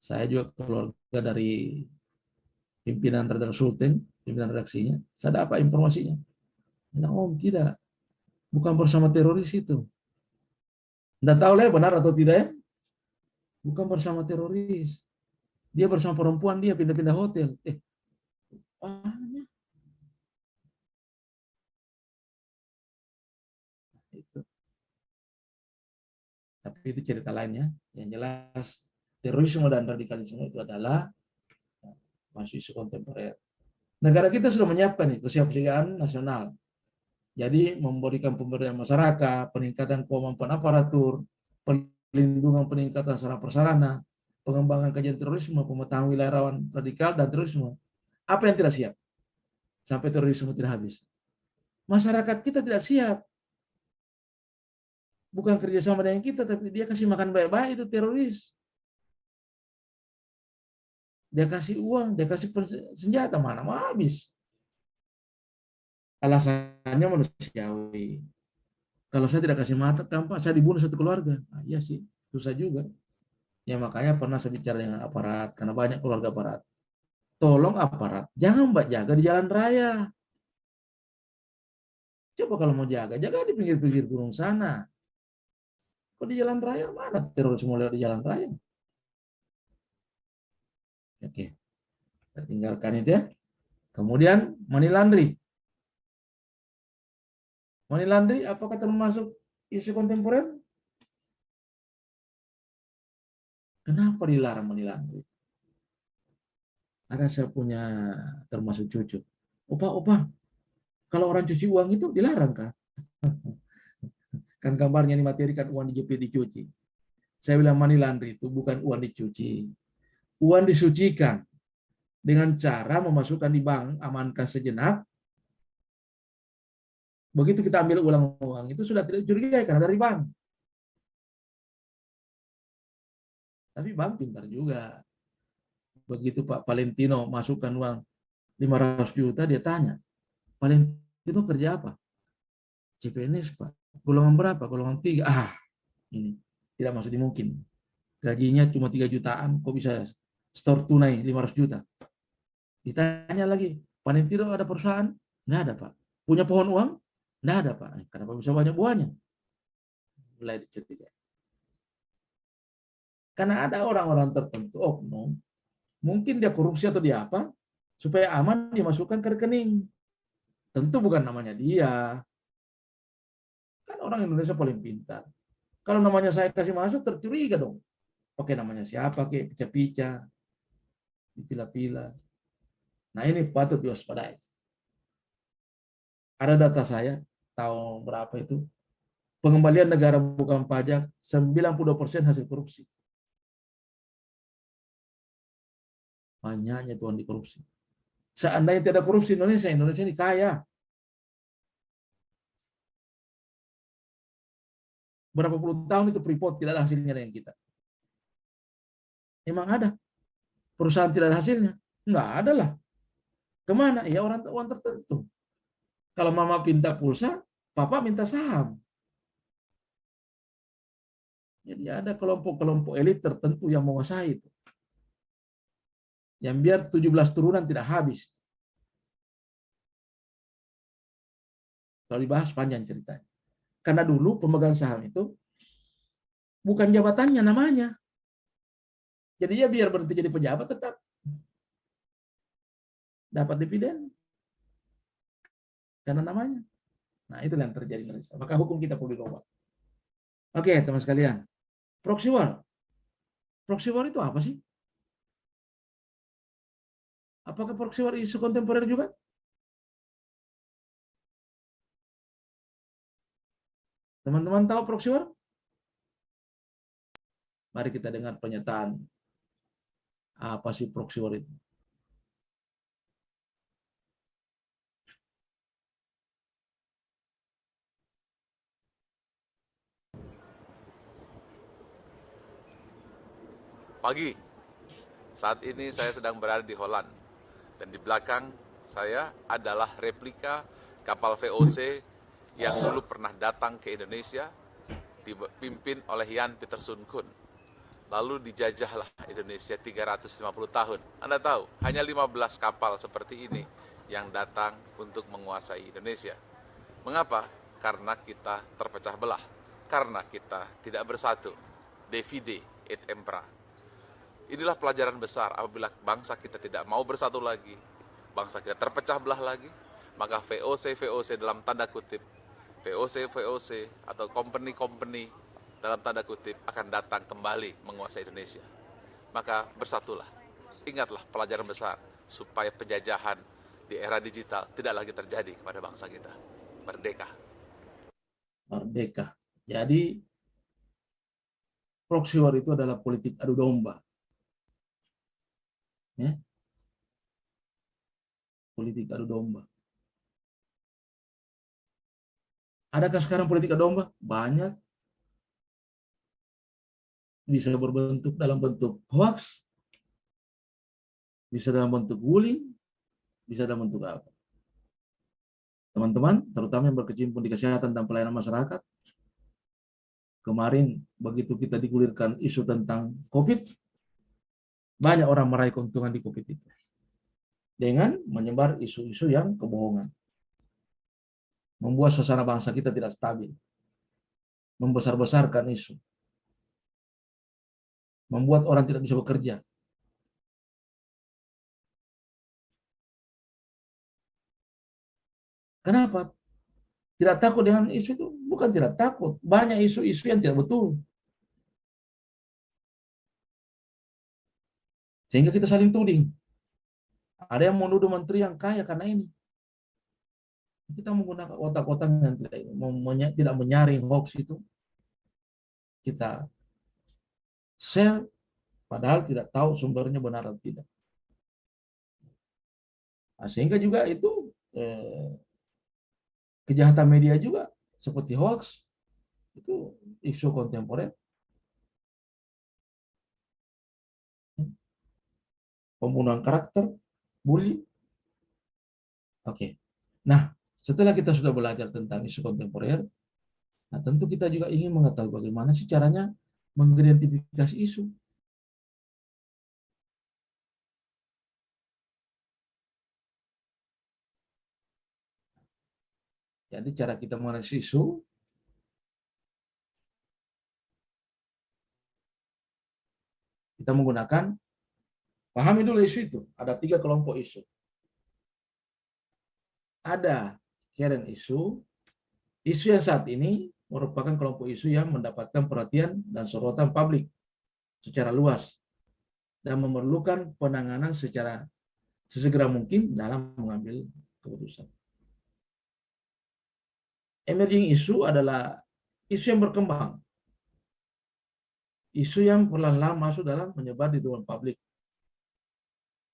Saya juga keluarga dari pimpinan Radar Sulteng, pimpinan redaksinya. Saya dapat informasinya. Bilang, oh tidak, bukan bersama teroris itu. Tidak tahu lah benar atau tidak ya. Bukan bersama teroris. Dia bersama perempuan, dia pindah-pindah hotel. Banyak. Itu. Tapi itu cerita lainnya. Yang jelas terorisme dan radikalisme itu adalah masuk isu kontemporer. Negara kita sudah menyiapkan itu kesiapsiagaan nasional. Jadi memberikan pemberdayaan masyarakat, peningkatan kemampuan aparatur, perlindungan peningkatan sarana prasarana, pengembangan kajian terorisme, pemetaan wilayah rawan radikal dan terorisme. Apa yang tidak siap? Sampai terorisme tidak habis. Masyarakat kita tidak siap. Bukan kerjasama dengan kita, tapi dia kasih makan baik-baik itu teroris. Dia kasih uang, dia kasih senjata, mana mau habis. Alasannya manusiawi. Kalau saya tidak kasih mata, tampak saya dibunuh satu keluarga. Nah, iya sih, susah juga. Ya makanya pernah saya bicara dengan aparat, karena banyak keluarga aparat. Tolong aparat, jangan mbak jaga di jalan raya. Coba kalau mau jaga, jaga di pinggir-pinggir gunung sana. Kok di jalan raya, mana teroris mau lewat di jalan raya? Oke, kita tinggalkan itu ya. Kemudian money laundry. Money laundry apakah termasuk isu kontemporer? Kenapa dilarang money laundry? Ada saya punya termasuk cucu. Opa, kalau orang cuci uang itu dilarang kah? Kan gambarnya ini materi kan uang dijepit dicuci. Saya bilang money laundry itu bukan uang dicuci. Uang disucikan dengan cara memasukkan di bank, amankan sejenak. Begitu kita ambil ulang uang itu sudah tidak curigai karena dari bank. Tapi bank pintar juga. Begitu Pak Valentino masukkan uang 500 juta, dia tanya, Valentino kerja apa? CPNS Pak. Golongan berapa? Golongan 3. Ini tidak masuk dimungkin. Gajinya cuma 3 jutaan, kok bisa store tunai 500 juta? Ditanya lagi, Valentino ada perusahaan? Nggak ada Pak. Punya pohon uang? Nggak ada Pak. Kenapa bisa banyak buahnya? Mulai dicurigai. Karena ada orang-orang tertentu, oknum, mungkin dia korupsi atau dia apa, supaya aman dimasukkan ke rekening. Tentu bukan namanya dia. Kan orang Indonesia paling pintar. Kalau namanya saya kasih masuk, tercuriga dong. Oke, namanya siapa, kayak pica-pica, dipilah-pilah. Nah ini patut diwaspadai. Ada data saya, tahun berapa itu, pengembalian negara bukan pajak, 92% hasil korupsi. Banyaknya tuan dikorupsi. Seandainya tidak korupsi Indonesia ini kaya. Berapa puluh tahun itu Freeport tidak ada hasilnya dengan kita. Emang ada perusahaan tidak ada hasilnya? Enggak ada lah. Kemana? Ya orang tertentu. Kalau mama minta pulsa, papa minta saham. Jadi ada kelompok-kelompok elit tertentu yang menguasai itu. Yang biar 17 turunan tidak habis. Kalau dibahas panjang ceritanya. Karena dulu pemegang saham itu bukan jabatannya namanya. Jadi ya biar berhenti jadi pejabat tetap dapat dividen karena namanya. Nah, itu yang terjadi di Indonesia. Maka hukum kita perlu dirubah. Oke, teman sekalian. Proxy war. Proxy war itu apa sih? Apakah proxy war isu kontemporer juga? Teman-teman tahu proxy war? Mari kita dengar pernyataan apa sih proxy war itu. Pagi, saat ini saya sedang berada di Holland dan di belakang saya adalah replika kapal VOC yang dulu pernah datang ke Indonesia dipimpin oleh Jan Pieterszoon Koen. Lalu dijajahlah Indonesia 350 tahun. Anda tahu, hanya 15 kapal seperti ini yang datang untuk menguasai Indonesia. Mengapa? Karena kita terpecah belah. Karena kita tidak bersatu. Divide et impera. Inilah pelajaran besar apabila bangsa kita tidak mau bersatu lagi, bangsa kita terpecah belah lagi, maka VOC dalam tanda kutip, VOC atau company dalam tanda kutip akan datang kembali menguasai Indonesia. Maka bersatulah, ingatlah pelajaran besar supaya penjajahan di era digital tidak lagi terjadi kepada bangsa kita. Merdeka. Merdeka. Jadi proxy war itu adalah politik adu domba. Ya. Politik adu domba. Adakah sekarang politik adu domba? Banyak. Bisa berbentuk dalam bentuk hoax, bisa dalam bentuk bullying, bisa dalam bentuk apa. Teman-teman, terutama yang berkecimpung di kesehatan dan pelayanan masyarakat, kemarin begitu kita digulirkan isu tentang COVID, banyak orang meraih keuntungan di COVID itu dengan menyebar isu-isu yang kebohongan, membuat suasana bangsa kita tidak stabil, membesar-besarkan isu, membuat orang tidak bisa bekerja. Kenapa? Tidak takut dengan isu itu? Bukan tidak takut. Banyak isu-isu yang tidak betul. Sehingga kita saling tuding. Ada yang menuduh menteri yang kaya karena ini. Kita menggunakan otak-otak yang tidak menyaring hoax itu. Kita share, padahal tidak tahu sumbernya benar atau tidak. Nah, sehingga juga itu kejahatan media juga seperti hoax itu isu kontemporer. Pembunuhan karakter, bully. Oke. Nah, setelah kita sudah belajar tentang isu kontemporer, nah tentu kita juga ingin mengetahui bagaimana sih caranya mengidentifikasi isu. Jadi cara kita menganalisis isu, kita menggunakan, pahami dulu isu itu, ada 3 kelompok isu. Ada current isu yang saat ini merupakan kelompok isu yang mendapatkan perhatian dan sorotan publik secara luas dan memerlukan penanganan secara sesegera mungkin dalam mengambil keputusan. Emerging issue adalah isu yang berkembang. Isu yang perlahan-lahan masuk dalam menyebar di ruang publik.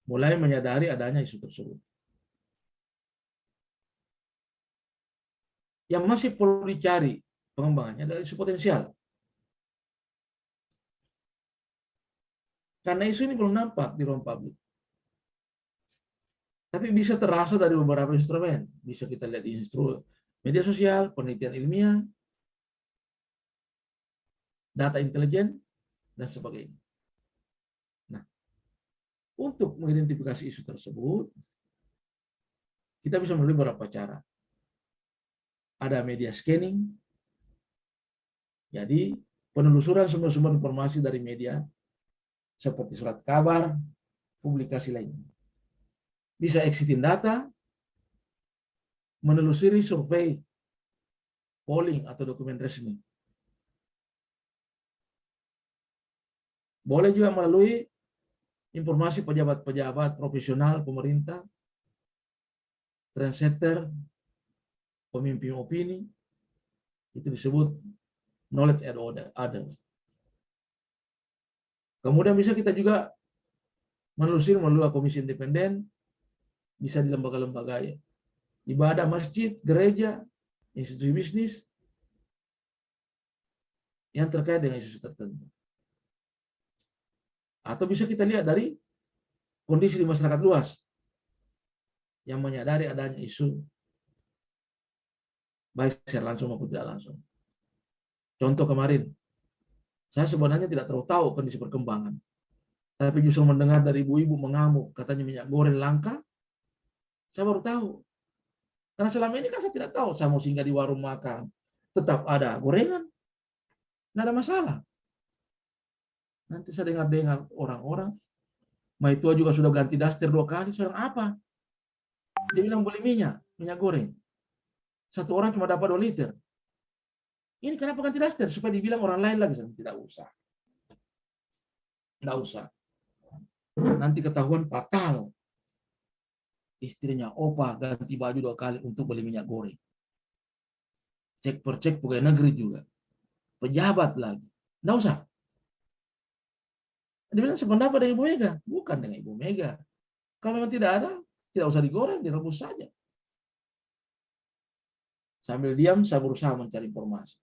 Mulai menyadari adanya isu tersebut. Yang masih perlu dicari pengembangannya adalah isu potensial. Karena isu ini belum nampak di ruang publik. Tapi bisa terasa dari beberapa instrumen. Bisa kita lihat di media sosial, penelitian ilmiah, data intelijen, dan sebagainya. Nah, untuk mengidentifikasi isu tersebut, kita bisa melalui beberapa cara. ada media scanning. Jadi penelusuran sumber-sumber informasi dari media seperti surat kabar, publikasi lainnya. Bisa exiting data, menelusuri survei, polling atau dokumen resmi. Boleh juga melalui informasi pejabat-pejabat profesional pemerintah, trendsetter, pemimpin opini, itu disebut knowledge and others. Kemudian bisa kita juga menelusuri melalui komisi independen, bisa di lembaga-lembaga ibadah, masjid, gereja, institusi bisnis yang terkait dengan isu tertentu. Atau bisa kita lihat dari kondisi di masyarakat luas yang menyadari adanya isu baik secara langsung maupun tidak langsung. Contoh kemarin, saya sebenarnya tidak terlalu tahu kondisi perkembangan, tapi justru mendengar dari ibu-ibu mengamuk, katanya minyak goreng langka, saya baru tahu. Karena selama ini kan saya tidak tahu, saya mau singgah di warung makan, tetap ada gorengan, tidak ada masalah. Nanti saya dengar orang-orang, Maitua juga sudah ganti daster 2 kali, sedang apa? Dia bilang beli minyak goreng. Satu orang cuma dapat 2 liter. Ini kenapa ganti daster? Supaya dibilang orang lain lagi. Tidak usah. Tidak usah. Nanti ketahuan fatal. Istrinya opa ganti baju 2 kali untuk beli minyak goreng. Cek per cek pegawai negeri juga. Pejabat lagi. Tidak usah. Dia bilang sependapat dengan Ibu Mega. Bukan dengan Ibu Mega. Kalau memang tidak ada, tidak usah digoreng, direbus saja. Sambil diam, saya berusaha mencari informasi.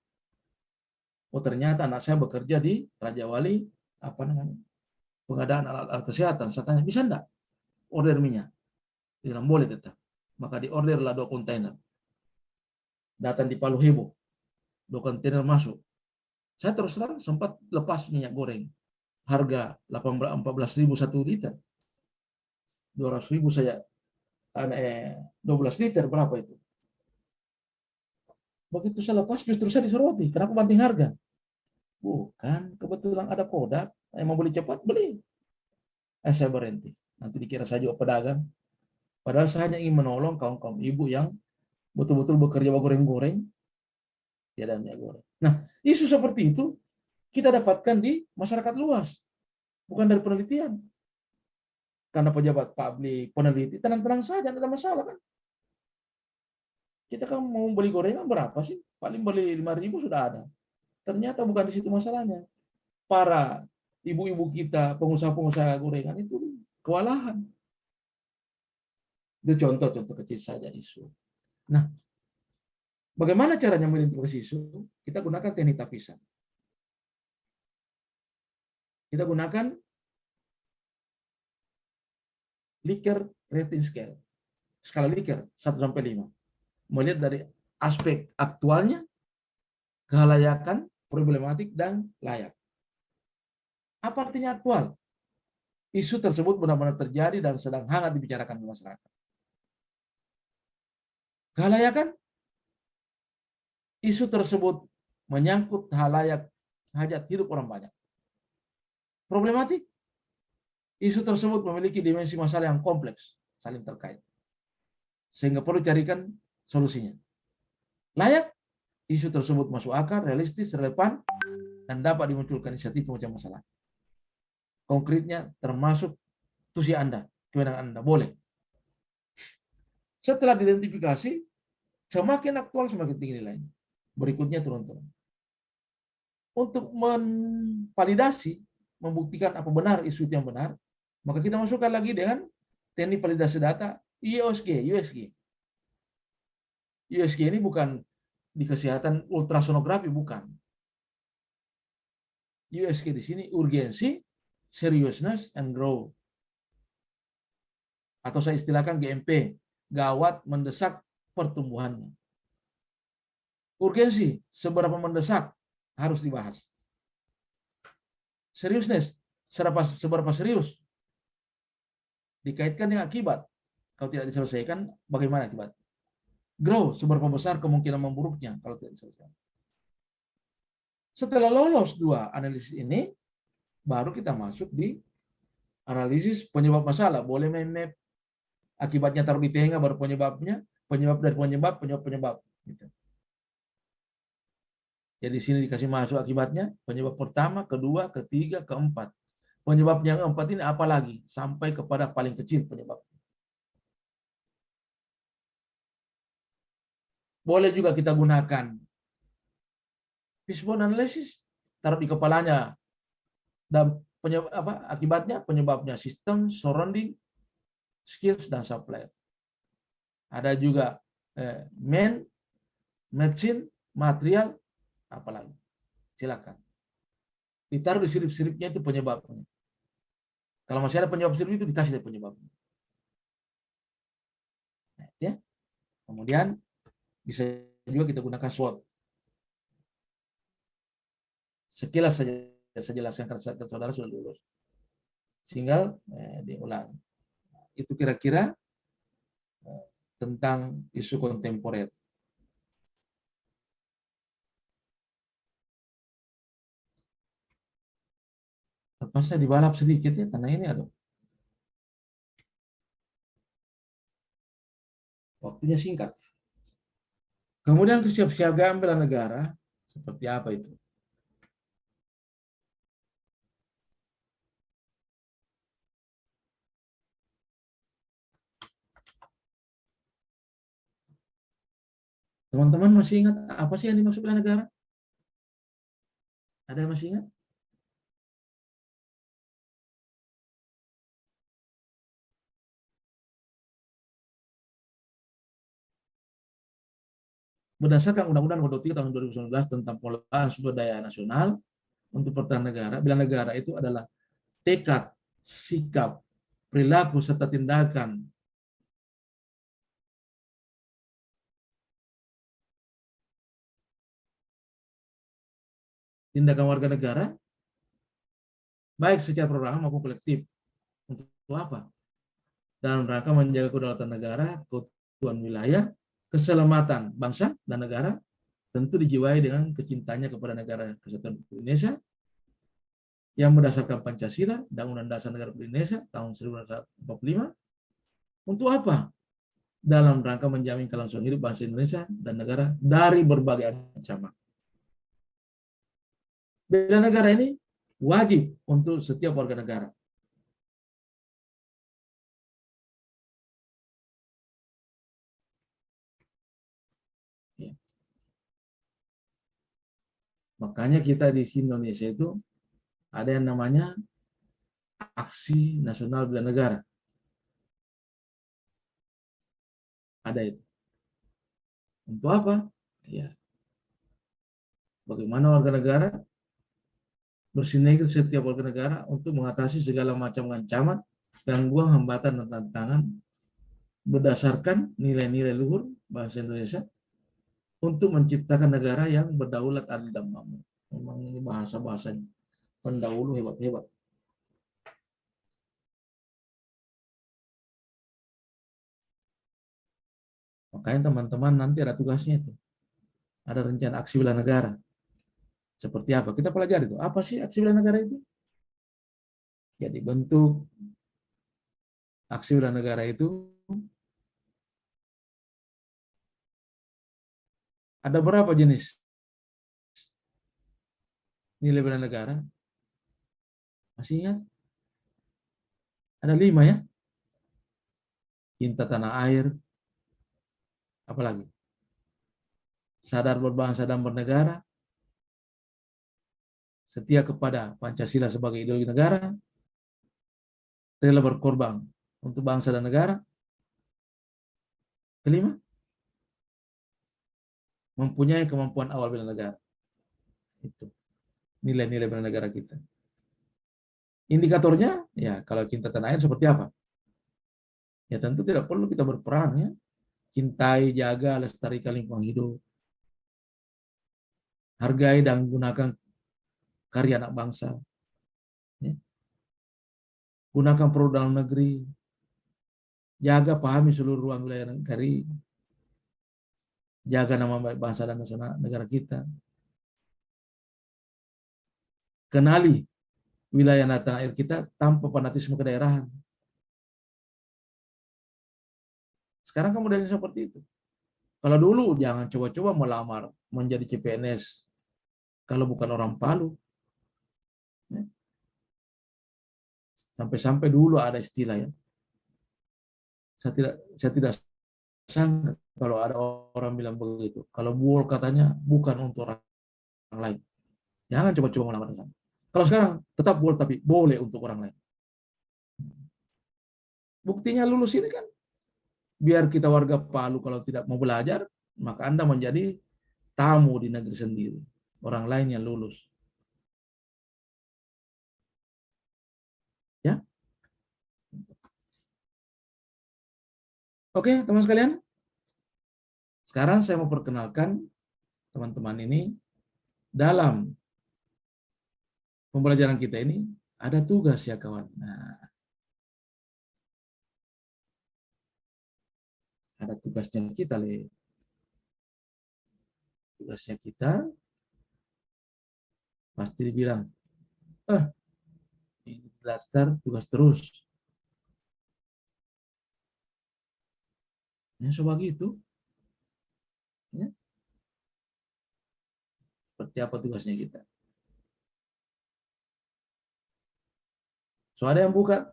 Oh ternyata anak saya bekerja di Raja Wali, pengadaan alat-alat kesehatan. Saya tanya, bisa enggak order minyak? Dia bilang, boleh tetap. Maka diorderlah 2 kontainer. Datang di Palu heboh. 2 kontainer masuk. Saya terus terang sempat lepas minyak goreng. Harga 14.000 1 liter. 200.000 saya 12 liter berapa itu? Begitu saya lepas justru saya disoroti. Kenapa banting harga? Bukan, kebetulan ada produk yang mau beli cepat, beli. Saya berhenti. Nanti dikira saya juga pedagang. Padahal saya hanya ingin menolong kaum-kaum ibu yang betul-betul bekerja goreng-goreng. Tidak ada minyak goreng. Nah, isu seperti itu kita dapatkan di masyarakat luas. Bukan dari penelitian. Karena pejabat publik, peneliti, tenang-tenang saja, tidak ada masalah kan. Kita kan mau beli gorengan berapa sih? Paling beli 5.000 sudah ada. Ternyata bukan di situ masalahnya. Para ibu-ibu kita, pengusaha-pengusaha gorengan itu kewalahan. Itu contoh-contoh kecil saja isu. Nah, bagaimana caranya mengidentifikasi isu? Kita gunakan teknik tapisan. Kita gunakan Likert rating scale. Skala Likert 1-5. Melihat dari aspek aktualnya, kehalayakan, problematik, dan layak. Apa artinya aktual? Isu tersebut benar-benar terjadi dan sedang hangat dibicarakan di masyarakat. Kehalayakan? Isu tersebut menyangkut halayak hajat hidup orang banyak. Problematik? Isu tersebut memiliki dimensi masalah yang kompleks, saling terkait. Sehingga perlu carikan solusinya. Layak? Isu tersebut masuk akal, realistis, relevan, dan dapat dimunculkan inisiatif pemecah masalah. Konkretnya termasuk tusi Anda, kewenangan Anda, boleh. Setelah diidentifikasi, semakin aktual semakin tinggi nilainya. Berikutnya turun-turun. Untuk memvalidasi, membuktikan apa benar isu itu yang benar, maka kita masukkan lagi dengan teknik validasi data USG. USG ini bukan di kesehatan ultrasonografi, bukan. USG di sini urgensi, seriousness, and growth. Atau saya istilahkan GMP, gawat, mendesak, pertumbuhannya. Urgensi, seberapa mendesak, harus dibahas. Seriousness, seberapa serius, dikaitkan dengan akibat. Kalau tidak diselesaikan, bagaimana akibat? grow, seberapa besar kemungkinan memburuknya kalau tidak diselesaikan. Setelah lolos 2 analisis ini, baru kita masuk di analisis penyebab masalah. Boleh map akibatnya taruh di tengah, baru penyebabnya, penyebab dari penyebab. Gitu. Jadi sini dikasih masuk akibatnya, penyebab pertama, kedua, ketiga, keempat. Penyebab yang keempat ini apa lagi? Sampai kepada paling kecil penyebab. Boleh juga kita gunakan fishbone analysis, taruh di kepalanya, dan akibatnya, penyebabnya sistem, surrounding, skills, dan supplier. Ada juga machine, material, apalagi. Silakan. Ditaruh di sirip-siripnya itu penyebabnya. Kalau masih ada penyebab sirip itu dikasih penyebabnya. Nah, ya. Kemudian bisa juga kita gunakan SWOT. Sekilas saja saya jelaskan ke saudara sudah lulus. Tinggal diulang. Itu kira-kira tentang isu kontemporer. Terpaksa dibalap sedikit ya, karena ini ada waktunya singkat. Kemudian kesiapsiagaan bela negara seperti apa itu? Teman-teman masih ingat apa sih yang dimaksud bela negara? Ada yang masih ingat? Berdasarkan Undang-Undang Nomor 23 Tahun 2019 tentang pengelolaan sumber daya nasional untuk pertahanan negara, bela negara itu adalah tekad, sikap, perilaku serta tindakan warga negara baik secara perorangan maupun kolektif. Untuk apa? Dalam rangka menjaga kedaulatan negara, keutuhan wilayah, keselamatan bangsa dan negara, tentu dijiwai dengan kecintanya kepada negara Kesatuan Indonesia yang berdasarkan Pancasila dan Undang-Undang Dasar Negara Indonesia tahun 1945. Untuk apa? Dalam rangka menjamin kelangsungan hidup bangsa Indonesia dan negara dari berbagai ancaman. Bela negara ini wajib untuk setiap warga negara. Ya. Makanya kita di Indonesia itu ada yang namanya Aksi Nasional Bela Negara. Ada itu. Untuk apa? Ya. Bagaimana warga negara bersinergi setiap warga negara untuk mengatasi segala macam ancaman, gangguan, hambatan, dan tantangan berdasarkan nilai-nilai luhur bangsa Indonesia untuk menciptakan negara yang berdaulat, adil, dan makmur. Memang ini bahasa-bahasanya pendahulu hebat-hebat. Makanya teman-teman nanti ada tugasnya itu. Ada rencana aksi bela negara. Seperti apa? Kita pelajari itu. Apa sih aksi bela negara itu? Jadi bentuk aksi bela negara itu ada berapa jenis nilai bela negara? Masih ingat? Ada 5 ya. Cinta tanah air. Apalagi? Sadar berbangsa dan bernegara. Setia kepada Pancasila sebagai ideologi negara, rela berkorban untuk bangsa dan negara. Kelima, mempunyai kemampuan awal bela negara. Itu nilai-nilai bela negara kita. Indikatornya, ya kalau cinta tanah air seperti apa? Ya tentu tidak perlu kita berperang ya. Cintai, jaga, lestarikan lingkungan hidup. Hargai dan gunakan karya anak bangsa. Ya. Gunakan produk dalam negeri. Jaga, pahami seluruh ruang wilayah negeri. jaga nama baik bangsa dan negara kita, kenali wilayah dan tanah air kita tanpa fanatisme kedaerahan. Sekarang kan modelnya seperti itu. Kalau dulu jangan coba-coba melamar menjadi CPNS kalau bukan orang Palu. Sampai-sampai dulu ada istilah ya. Saya tidak sangka kalau ada orang bilang begitu. Kalau buol katanya bukan untuk orang lain. Jangan coba-coba melamar di sana. Kalau sekarang tetap buol tapi boleh untuk orang lain. Buktinya lulus ini kan. Biar kita warga Palu kalau tidak mau belajar, maka Anda menjadi tamu di negeri sendiri. Orang lain yang lulus. Ya. Oke, teman sekalian. Sekarang saya mau perkenalkan teman-teman ini dalam pembelajaran kita ini ada tugas ya kawan. Nah, ada tugasnya kita, Le. Tugasnya kita pasti dibilang, ini dasar tugas terus. Ya, coba gitu. Ya. Seperti apa tugasnya kita? So, ada yang buka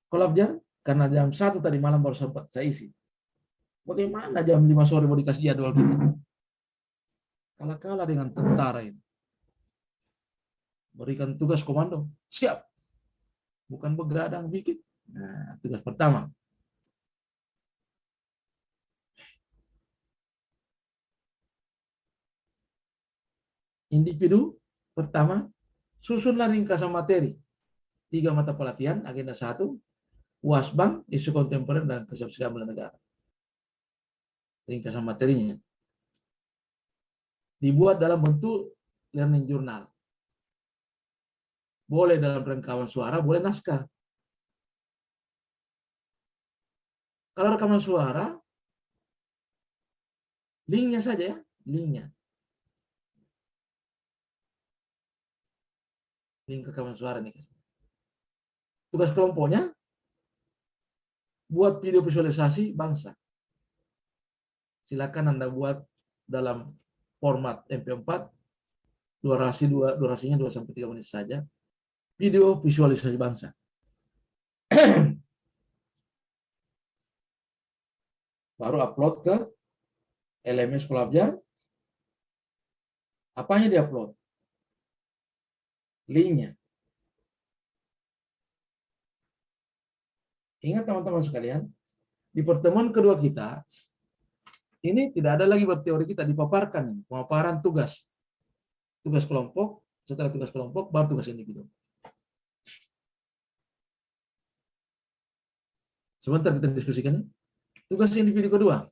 kolabjar karena jam 1 tadi malam baru sempat saya isi. Bagaimana jam 5 sore mau dikasih jadwal kita? Kalah-kalah dengan tentara ini. Berikan tugas komando, siap. Bukan begadang bikin. Nah, tugas pertama. Individu pertama, susunlah ringkasan materi. 3 mata pelatihan, agenda 1, UASBANG, isu kontemporer dan kesiapsiagaan bela negara. Ringkasan materinya. Dibuat dalam bentuk learning journal. Boleh dalam rekaman suara, boleh naskah. Kalau rekaman suara, linknya saja ya, linknya. Link rekaman suara nih. Tugas kelompoknya, buat video visualisasi bangsa. Silakan Anda buat dalam format MP4, durasinya 2-3 menit saja. Video visualisasi bangsa. Baru upload ke LMS Kolabjar. Apanya diupload? Linknya. Ingat teman-teman sekalian, di pertemuan kedua kita, ini tidak ada lagi berteori, kita dipaparkan pemaparan tugas. Tugas kelompok, setelah tugas kelompok, baru tugas individu. Sebentar kita diskusikan. Tugas individu kedua,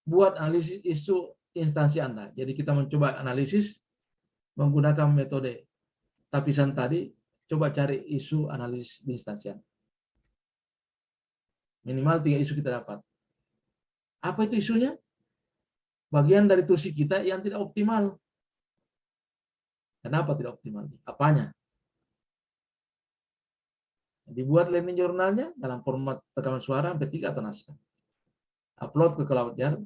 buat analisis isu instansi Anda. Jadi kita mencoba analisis menggunakan metode tapisan tadi, coba cari isu analisis di instansi Anda. Minimal 3 isu kita dapat. Apa itu isunya? Bagian dari tusi kita yang tidak optimal. Kenapa tidak optimal? Apanya? Dibuat learning journalnya dalam format rekaman suara MP3 atau naskah. Upload ke Kolabjar.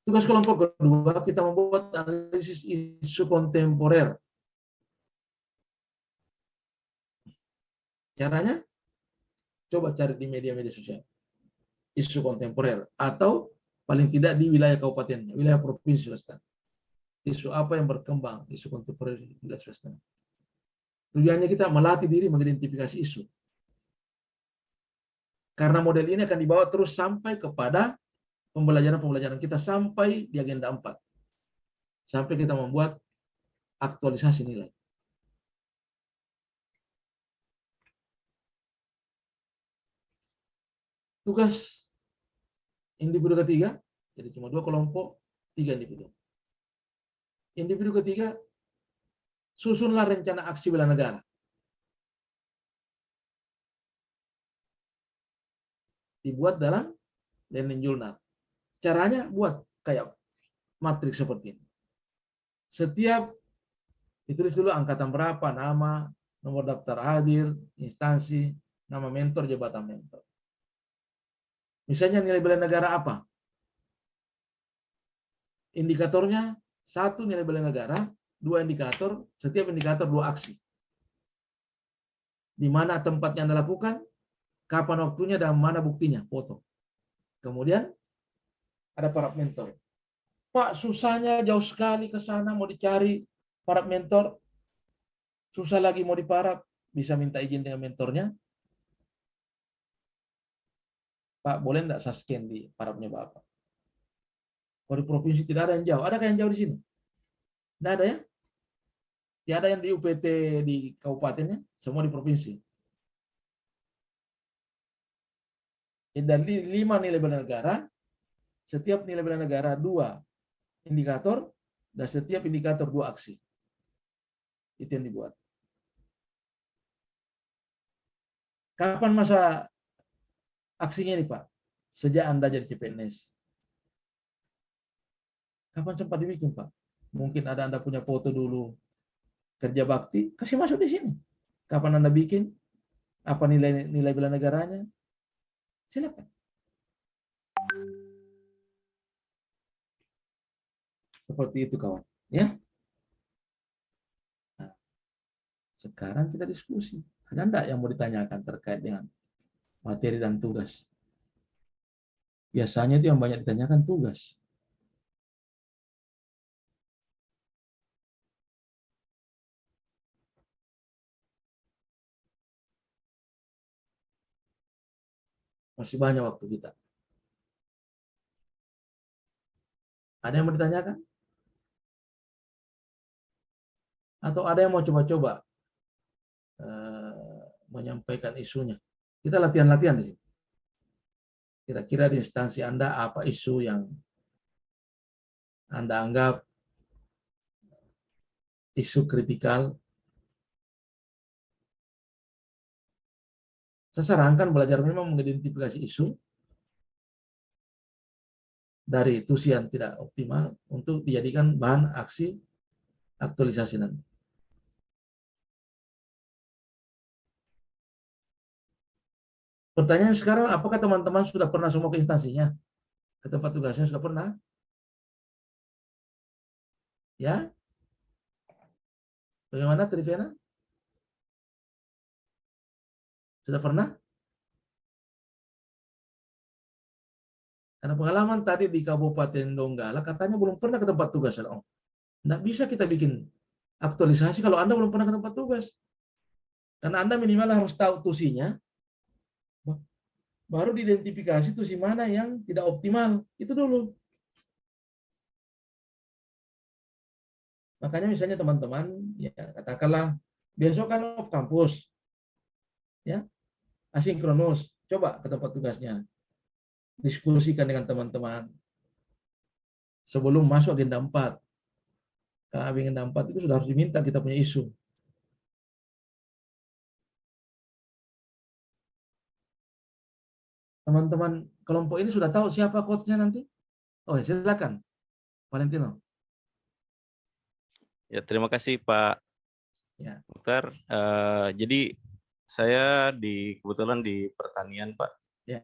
Tugas kelompok kedua, kita membuat analisis isu kontemporer. Caranya, coba cari di media-media sosial. Isu kontemporer. Atau paling tidak di wilayah kabupaten, wilayah provinsi Sulawesi. Isu apa yang berkembang, isu kontemporer di wilayah Sulawesi. Tujuannya kita melatih diri mengidentifikasi isu. Karena model ini akan dibawa terus sampai kepada pembelajaran-pembelajaran kita sampai di agenda 4. Sampai kita membuat aktualisasi nilai. Tugas individu ketiga, jadi cuma 2 kelompok, 3 individu. Individu ketiga, susunlah rencana aksi bela negara. dibuat dalam Learning Journal. Caranya buat kayak matriks seperti ini. Setiap ditulis dulu angkatan berapa, nama, nomor daftar hadir, instansi, nama mentor, jabatan mentor. Misalnya nilai bela negara apa? Indikatornya 1 nilai bela negara, 2 indikator, setiap indikator 2 aksi. Di mana tempatnya Anda lakukan, kapan waktunya, dan mana buktinya, foto. Kemudian ada para mentor. Pak, susahnya jauh sekali ke sana, mau dicari para mentor, susah lagi mau diparap, bisa minta izin dengan mentornya. Pak, boleh enggak saya scan di parapnya Bapak? Kalau di provinsi tidak ada yang jauh. Adakah yang jauh di sini? Tidak ada ya? Tidak ada yang di UPT di kabupatennya, semua di provinsi. Dan 5 nilai bela negara, setiap nilai bela negara 2 indikator, dan setiap indikator 2 aksi. Itu yang dibuat. Kapan masa aksinya ini Pak? Sejak Anda jadi CPNS. Kapan sempat dibikin Pak? Mungkin ada Anda punya foto dulu kerja bakti, kasih masuk di sini. Kapan Anda bikin? Apa nilai bela negaranya? Silakan. Seperti itu kawan, ya. Nah, sekarang kita diskusi. Ada enggak yang mau ditanyakan terkait dengan materi dan tugas? Biasanya itu yang banyak ditanyakan tugas. Masih banyak waktu kita. Ada yang mau ditanyakan? Atau ada yang mau coba-coba menyampaikan isunya? Kita latihan-latihan di sini. Kira-kira di instansi Anda apa isu yang Anda anggap isu kritikal? Saya sarankan belajar memang mengidentifikasi isu dari itu yang tidak optimal untuk dijadikan bahan aksi aktualisasi nanti. Pertanyaan sekarang, apakah teman-teman sudah pernah semua ke instansinya? Ke tempat tugasnya sudah pernah? Ya? Bagaimana Trivena? Sudah pernah? Karena pengalaman tadi di Kabupaten Donggala katanya belum pernah ke tempat tugas. Nggak bisa kita bikin aktualisasi kalau Anda belum pernah ke tempat tugas. Karena Anda minimal harus tahu tusinya, baru diidentifikasi tusi mana yang tidak optimal. Itu dulu. Makanya misalnya teman-teman, ya katakanlah besok kan off kampus, ya asinkronus, coba ke tempat tugasnya, diskusikan dengan teman-teman sebelum masuk agenda 4. Karena agenda 4 itu sudah harus diminta kita punya isu. Teman-teman kelompok ini sudah tahu siapa coachnya nanti? Oh, silakan, Valentino. Ya, terima kasih Pak Ya. Dokter. Jadi saya kebetulan di pertanian Pak. Ya.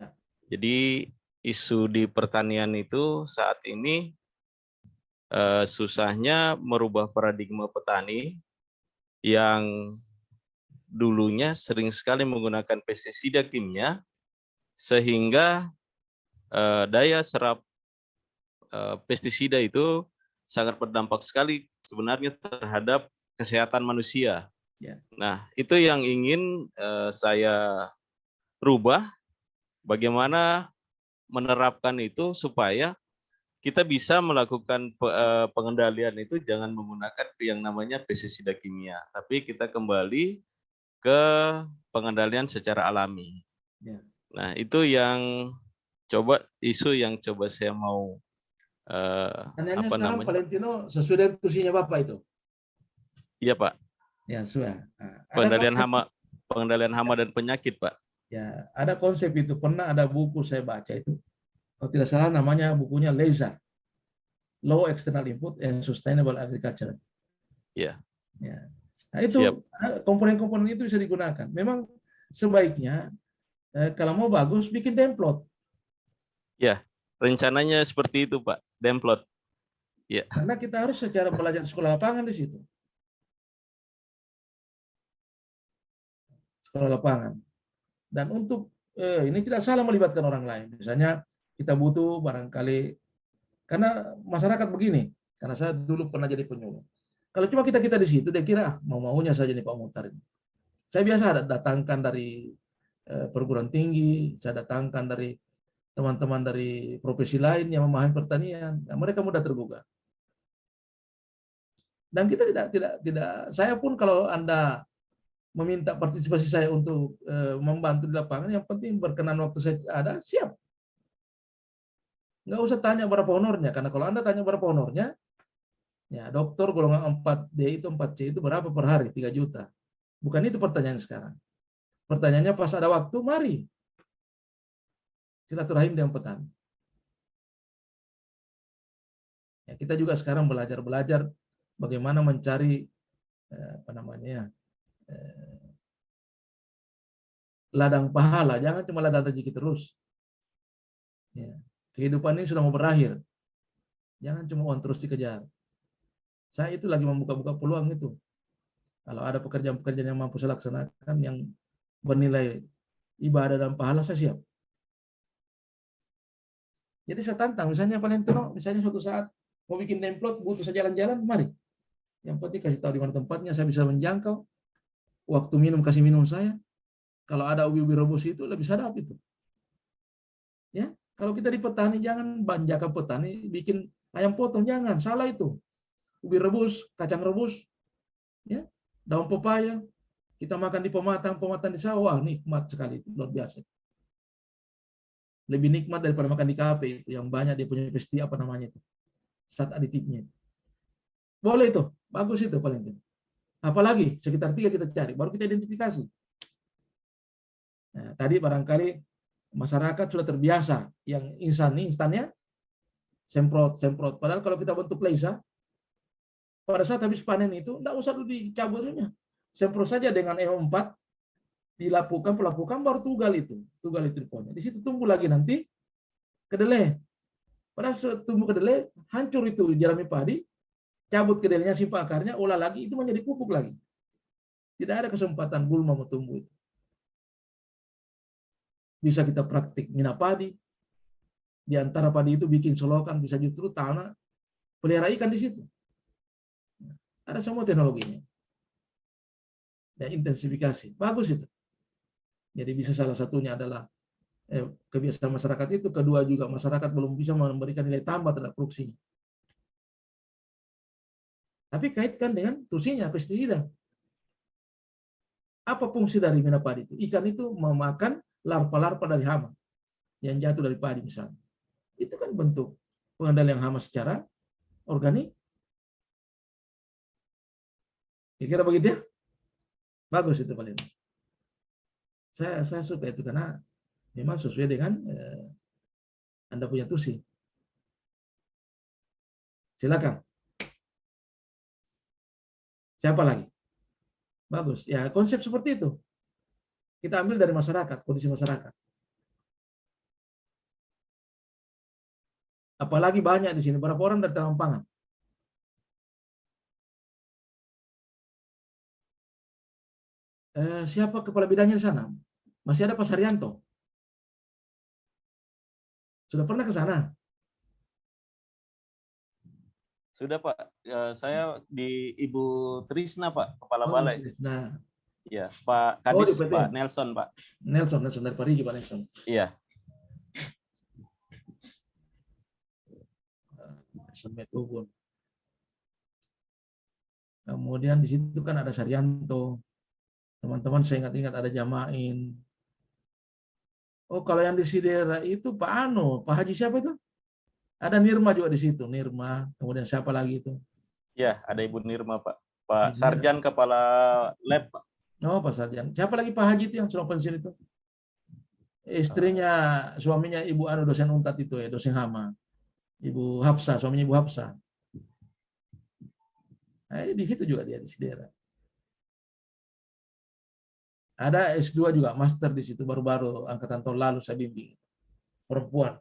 Jadi isu di pertanian itu saat ini susahnya merubah paradigma petani yang dulunya sering sekali menggunakan pestisida kimia sehingga daya serap pestisida itu sangat berdampak sekali sebenarnya terhadap kesehatan manusia. Ya. Nah, itu yang ingin saya rubah, bagaimana menerapkan itu supaya kita bisa melakukan pengendalian itu jangan menggunakan yang namanya pestisida kimia, tapi kita kembali ke pengendalian secara alami. Ya. Nah, itu yang isu yang coba saya mau Tanyanya sekarang Valentino sesuai dengan tusinya Bapak itu? Iya Pak. Ya, sudah. Pengendalian hama dan penyakit Pak. Ya, ada konsep itu. Pernah ada buku saya baca itu. Kalau tidak salah namanya bukunya LESA. Low External Input and Sustainable Agriculture. Ya. Ya. Nah, itu Siap. komponen-komponen itu bisa digunakan. Memang sebaiknya kalau mau bagus bikin demplot. Ya, rencananya seperti itu, Pak. Demplot. Ya. Karena kita harus secara belajar sekolah lapangan di situ. Sekolah lapangan. Dan untuk ini tidak salah melibatkan orang lain. Misalnya kita butuh barangkali, karena masyarakat begini, karena saya dulu pernah jadi penyuluh. Kalau cuma kita di situ, dia kira mau-maunya saja nih Pak Muhtar. Saya biasa datangkan dari perguruan tinggi, saya datangkan dari teman-teman dari profesi lain yang memahami pertanian. Nah, mereka mudah tergugah. Dan kita tidak. Saya pun kalau Anda meminta partisipasi saya untuk membantu di lapangan, yang penting berkenan waktu saya ada, siap. Nggak usah tanya berapa honornya, karena kalau Anda tanya berapa honornya, ya dokter golongan 4D itu 4C itu berapa per hari? 3 juta. Bukan itu pertanyaan sekarang. Pertanyaannya pas ada waktu, mari. Silaturahim dengan petani. Ya, kita juga sekarang belajar bagaimana mencari ladang pahala, jangan cuma ladang rezeki terus. Ya, kehidupan ini sudah mau berakhir. Jangan cuma uang terus dikejar. Saya itu lagi membuka-buka peluang itu. Kalau ada pekerjaan-pekerjaan yang mampu saya laksanakan yang bernilai ibadah dan pahala, saya siap. Jadi saya tantang, misalnya Valentino, misalnya suatu saat mau bikin demplot, butuh saya jalan-jalan, mari. Yang penting kasih tahu di mana tempatnya, saya bisa menjangkau. Waktu minum, kasih minum saya. Kalau ada ubi-ubi rebus itu lebih sadap itu. Ya, kalau kita di petani jangan banjakan petani bikin ayam potong, jangan, salah itu. Ubi rebus, kacang rebus, ya, daun pepaya, kita makan di pematang di sawah, nikmat sekali itu, luar biasa. Lebih nikmat daripada makan di kafe itu, yang banyak dia punya pesti apa namanya itu, zat aditifnya. Boleh itu, bagus itu paling tidak. Apalagi sekitar 3 kita cari, baru kita identifikasi. Nah, tadi barangkali masyarakat sudah terbiasa yang instannya semprot. Padahal kalau kita bentuk LESA, pada saat habis panen itu, tidak usah dulu dicabutnya. Semprot saja dengan E4, dilakukan, baru tugal itu pohonnya. Di situ tumbuh lagi nanti kedelai. Pada saat tumbuh kedelai, hancur itu jerami padi, cabut kedelainya, simpan akarnya, olah lagi, itu menjadi pupuk lagi. Tidak ada kesempatan gulma mau tumbuh itu. Bisa kita praktik mina padi, di antara padi itu bikin solokan, bisa justru tanah, pelihara ikan di situ. Ada semua teknologinya. Dan intensifikasi. Bagus itu. Jadi bisa salah satunya adalah kebiasaan masyarakat itu. Kedua juga masyarakat belum bisa memberikan nilai tambah terhadap produksinya. Tapi kaitkan dengan tusinya, pestisida. Apa fungsi dari mina padi itu? Ikan itu memakan larva-larva dari hama yang jatuh dari padi misalnya. Itu kan bentuk pengendalian hama secara organik. Kira-kira begitu ya? Bagus itu paling. Saya suka itu karena memang sesuai dengan Anda punya tusi. Silakan. Siapa lagi? Bagus. Ya, konsep seperti itu. Kita ambil dari masyarakat, kondisi masyarakat. Apalagi banyak di sini. Berapa orang dari dalam pangan? Siapa kepala bidangnya di sana? Masih ada Pak Saryanto. Sudah pernah ke sana? Sudah Pak, saya di Ibu Trisna Pak, Kepala Balai. Nah, iya, Pak Kadis, di PT. Pak Nelson Pak. Nelson dari Parigi, Pak Nelson. Iya. Kemudian di situ kan ada Saryanto. Teman-teman saya ingat-ingat ada Jamain. Oh, kalau yang di Sidera itu Pak Haji siapa itu? Ada Nirma juga di situ, Nirma. Kemudian siapa lagi itu? Ya, ada Ibu Nirma Pak. Pak Sarjan Kepala Lab Pak. Oh, Pak Sarjan. Siapa lagi Pak Haji itu yang sudah pensiun itu? istrinya, suaminya Ibu Anu dosen Untat itu ya, dosen Hama. Ibu Hafsa, suaminya Ibu Hafsa. Nah, di situ juga dia di daerah. Ada S2 juga, master di situ baru-baru angkatan tahun lalu saya bimbing. Perempuan.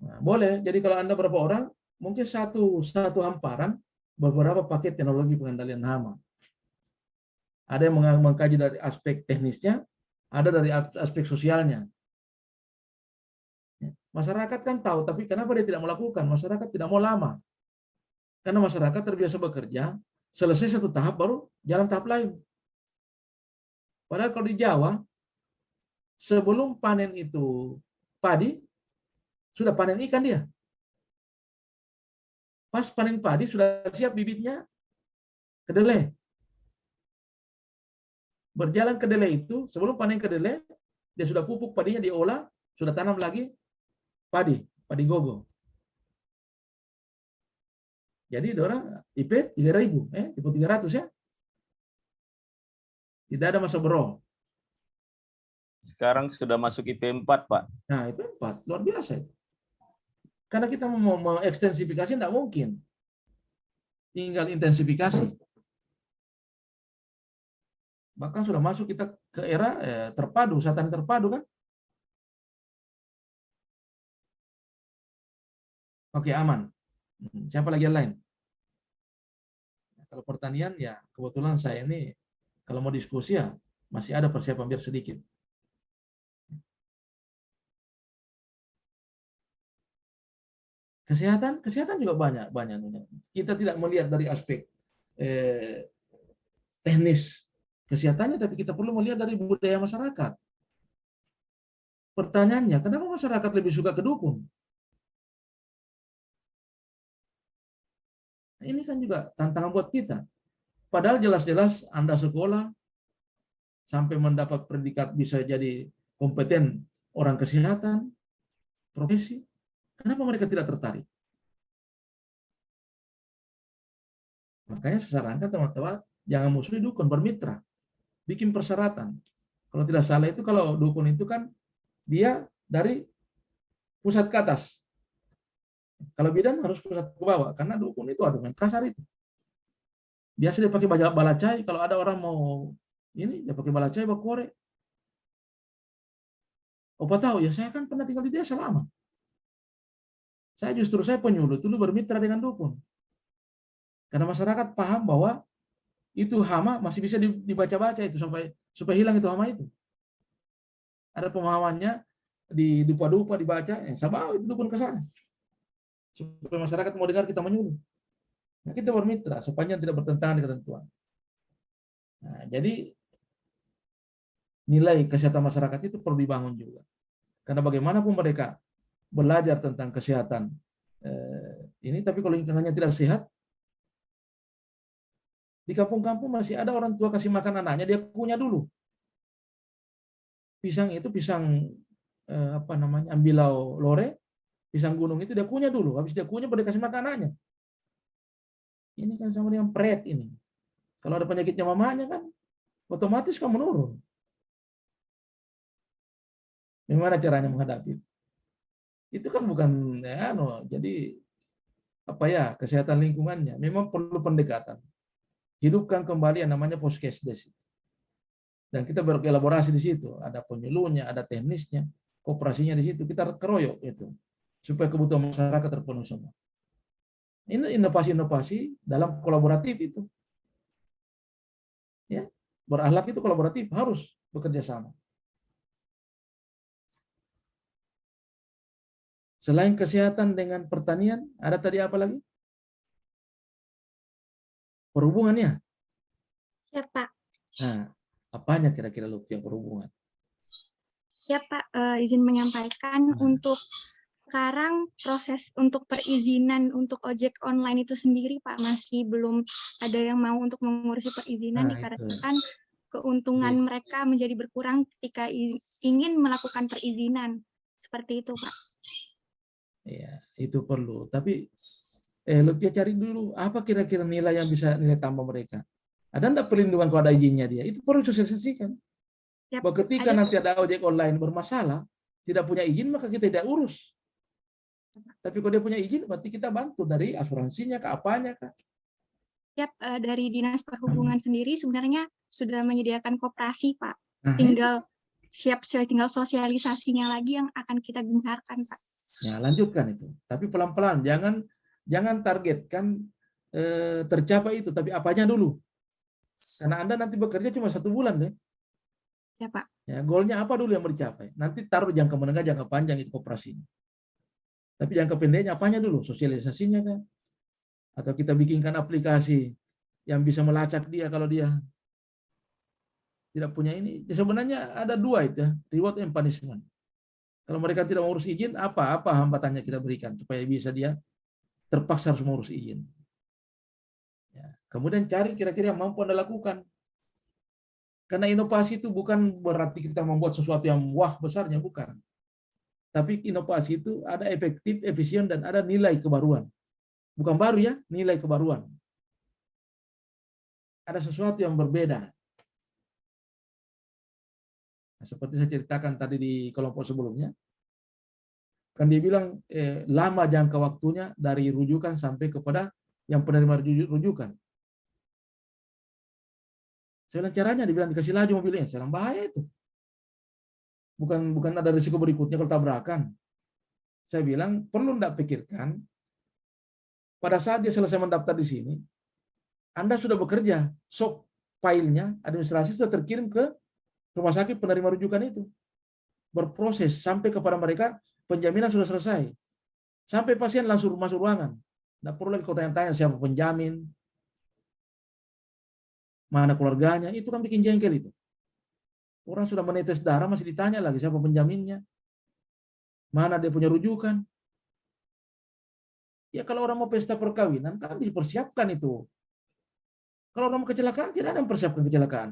Nah, boleh. Jadi kalau Anda berapa orang, mungkin satu hamparan beberapa paket teknologi pengendalian hama. Ada yang mengkaji dari aspek teknisnya, ada dari aspek sosialnya. Masyarakat kan tahu, tapi kenapa dia tidak melakukan? Masyarakat tidak mau lama. Karena masyarakat terbiasa bekerja, selesai satu tahap baru jalan tahap lain. Padahal kalau di Jawa, sebelum panen itu padi, sudah panen ikan dia. Pas panen padi, sudah siap bibitnya, kedelai. Berjalan kedelai itu, sebelum panen kedelai, dia sudah pupuk padinya, diolah, sudah tanam lagi padi gogo. Jadi orang IP 3.000, IP 300 ya. Tidak ada masa berol. Sekarang sudah masuk IP 4, Pak. Nah, IP 4, luar biasa itu. Karena kita mau mengekstensifikasi tidak mungkin. Tinggal intensifikasi. Bahkan sudah masuk kita ke era terpadu, usaha tani terpadu kan. Oke, aman. Siapa lagi yang lain? Kalau pertanian ya kebetulan saya ini kalau mau diskusi ya masih ada persiapan biar sedikit. Kesehatan juga banyak. Kita tidak melihat dari aspek teknis kesehatannya, tapi kita perlu melihat dari budaya masyarakat. Pertanyaannya, kenapa masyarakat lebih suka ke dukun? Ini kan juga tantangan buat kita. Padahal jelas-jelas Anda sekolah sampai mendapat predikat bisa jadi kompeten orang kesehatan, profesi. Kenapa mereka tidak tertarik? Makanya saya sarankan teman-teman, jangan musuhi dukun, bermitra. Bikin persyaratan. Kalau tidak salah itu, kalau dukun itu kan dia dari pusat ke atas. Kalau bidan harus pusat ke bawah, karena dukun itu aduh kasar itu. Biasa dia pakai balacai, kalau ada orang mau ini, dia pakai balacai, bawa korek. Opa tahu, ya saya kan pernah tinggal di desa lama. Saya penyuluh dulu bermitra dengan dukun. Karena masyarakat paham bahwa itu hama masih bisa dibaca-baca itu supaya hilang itu hama itu. Ada pemahamannya di dupa-dupa dibaca, saya bawa itu dukun ke sana. Supaya masyarakat mau dengar kita menyuluh. Nah, kita bermitra supaya tidak bertentangan dengan ketentuan. Nah, jadi nilai kesehatan masyarakat itu perlu dibangun juga. Karena bagaimanapun mereka belajar tentang kesehatan ini, tapi kalau lingkungannya tidak sehat, di kampung-kampung masih ada orang tua kasih makan anaknya, dia kunyah dulu. Pisang itu pisang ambilau lore, pisang gunung itu dia kunyah dulu. Habis dia kunyah baru dikasih makan anaknya. Ini kan sama dengan pret ini. Kalau ada penyakitnya mamanya kan, otomatis kan menurun. Gimana caranya menghadapi? Itu kan bukan jadi kesehatan lingkungannya. Memang perlu pendekatan. Hidupkan kembali yang namanya Poskesdes. Dan kita berkolaborasi di situ. Ada penyuluhnya, ada teknisnya, kooperasinya di situ. Kita keroyok itu supaya kebutuhan masyarakat terpenuhi semua. Ini inovasi-inovasi dalam kolaboratif itu. Ya, berakhlak itu kolaboratif, harus bekerja sama. Selain kesehatan dengan pertanian, ada tadi apa lagi? Perhubungannya. Ya, Pak. Nah, apanya kira-kira lu yang perhubungan? Ya, Pak, izin menyampaikan untuk sekarang proses untuk perizinan untuk ojek online itu sendiri, Pak, masih belum ada yang mau untuk mengurusi perizinan dikarenakan keuntungan mereka menjadi berkurang ketika ingin melakukan perizinan. Seperti itu, Pak. Ya, itu perlu. Tapi Lutfi cari dulu apa kira-kira nilai yang bisa nilai tambah mereka. Ada enggak perlindungan kalau ada izinnya dia? Itu perlu sosialisasikan. Yap. Bahwa ketika nanti ada ojek online bermasalah, tidak punya izin, maka kita tidak urus. Tapi kalau dia punya izin, berarti kita bantu dari asuransinya ke apanya, Kak. Yap, dari Dinas Perhubungan sendiri sebenarnya sudah menyediakan koperasi, Pak. Nah, Tinggal sosialisasinya lagi yang akan kita gencarkan, Pak. ya, lanjutkan itu. Tapi pelan-pelan, jangan targetkan tercapai itu, tapi apanya dulu. Karena Anda nanti bekerja cuma 1 bulan, deh. Ya, Pak. Ya, goalnya apa dulu yang dicapai? Nanti taruh jangka menengah, jangka panjang itu koperasinya. Tapi jangka pendeknya apanya dulu? Sosialisasinya kan? Atau kita bikinkan aplikasi yang bisa melacak dia kalau dia tidak punya ini. Ya, sebenarnya ada 2 itu ya, reward and punishment. Kalau mereka tidak mengurus izin, apa hambatannya kita berikan supaya bisa dia terpaksa harus mengurus izin. Ya. Kemudian cari kira-kira yang mampu Anda lakukan. Karena inovasi itu bukan berarti kita membuat sesuatu yang wah besarnya, bukan. Tapi inovasi itu ada efektif, efisien, dan ada nilai kebaruan. Bukan baru ya, nilai kebaruan. Ada sesuatu yang berbeda. Nah, seperti saya ceritakan tadi di kelompok sebelumnya, kan dia bilang lama jangka waktunya dari rujukan sampai kepada yang penerima rujukan. Saya bilang caranya, dibilang dikasih laju mobilnya, saya bilang bahaya itu. Bukan ada risiko berikutnya kalau tabrakan. Saya bilang perlu Anda pikirkan pada saat dia selesai mendaftar di sini, Anda sudah bekerja, filenya, administrasi sudah terkirim ke rumah sakit penerima rujukan itu. Berproses sampai kepada mereka, penjaminan sudah selesai. Sampai pasien langsung masuk ruangan. Tidak perlu lagi kau tanya-tanya siapa penjamin, mana keluarganya, itu kan bikin jengkel itu. Orang sudah menetes darah masih ditanya lagi siapa penjaminnya, mana dia punya rujukan. Ya kalau orang mau pesta perkawinan kan dipersiapkan itu. Kalau orang mau kecelakaan tidak ada yang mempersiapkan kecelakaan.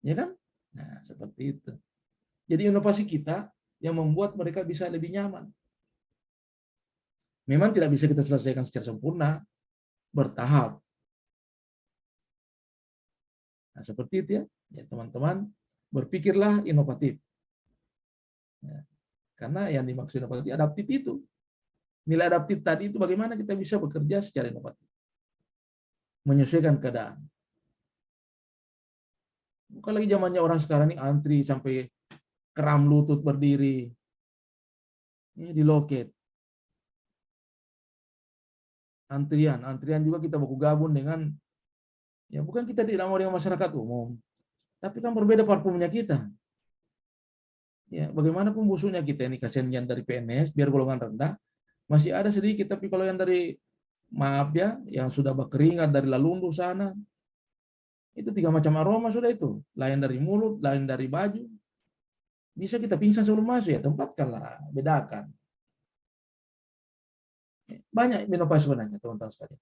Ya kan? Nah, seperti itu. Jadi inovasi kita yang membuat mereka bisa lebih nyaman. Memang tidak bisa kita selesaikan secara sempurna, bertahap. Nah, seperti itu ya. Ya, teman-teman, berpikirlah inovatif. Ya, karena yang dimaksud inovatif adaptif itu. Nilai adaptif tadi itu bagaimana kita bisa bekerja secara inovatif. Menyesuaikan keadaan. Bukan lagi zamannya orang sekarang ini antri sampai keram lutut berdiri. Ini di loket. Antrian juga kita baku gabung dengan, ya bukan kita tidak mau dengan masyarakat umum, tapi kan berbeda parfumnya kita. Ya, bagaimanapun busuknya kita ini, kasihan yang dari PNS, biar golongan rendah, masih ada sedikit, tapi kalau yang dari, maaf ya, yang sudah berkeringat dari lalundu sana, itu 3 macam aroma sudah itu. Lain dari mulut, lain dari baju. Bisa kita pingsan sebelum masuk ya, tempatkanlah, bedakan. Banyak inovasi sebenarnya, teman-teman sekalian.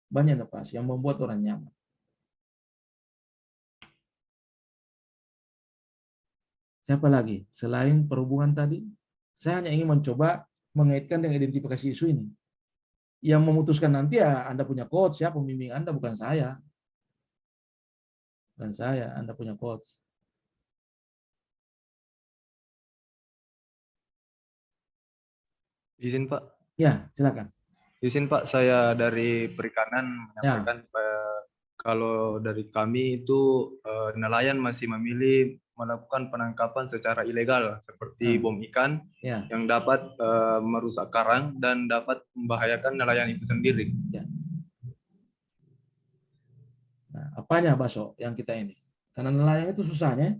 Banyak inovasi yang membuat orang nyaman. Siapa lagi? Selain perhubungan tadi, saya hanya ingin mencoba mengaitkan dengan identifikasi isu ini. Yang memutuskan nanti ya Anda punya coach ya, pembimbing Anda, bukan saya. Bukan saya, Anda punya coach. Izin Pak. Ya, silakan. Izin Pak, saya dari Perikanan menyampaikan kalau dari kami itu nelayan masih memilih melakukan penangkapan secara ilegal seperti bom ikan yang dapat merusak karang dan dapat membahayakan nelayan itu sendiri. Ya. Nah, apanya Baso yang kita ini? Karena nelayan itu susahnya.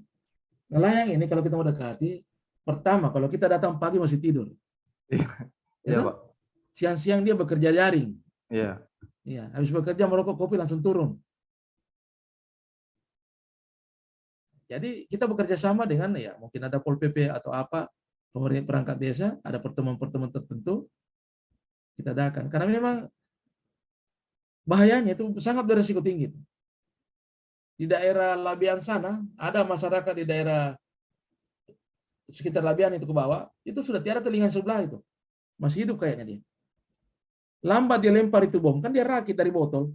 Nelayan ini kalau kita mau dekati, pertama kalau kita datang pagi masih tidur. Iya Pak. Siang-siang dia bekerja daring. Iya. Iya, habis bekerja merokok kopi langsung turun. Jadi kita bekerja sama dengan ya mungkin ada Pol PP atau apa, pemerintah perangkat desa, ada pertemuan-pertemuan tertentu kita adakan. Karena memang bahayanya itu sangat berisiko tinggi. Di daerah Labian sana ada masyarakat di daerah sekitar Labian itu ke bawah, itu sudah tiada telinga sebelah itu. Masih hidup kayaknya dia. Lambat dia lempar itu bom, kan dia rakit dari botol,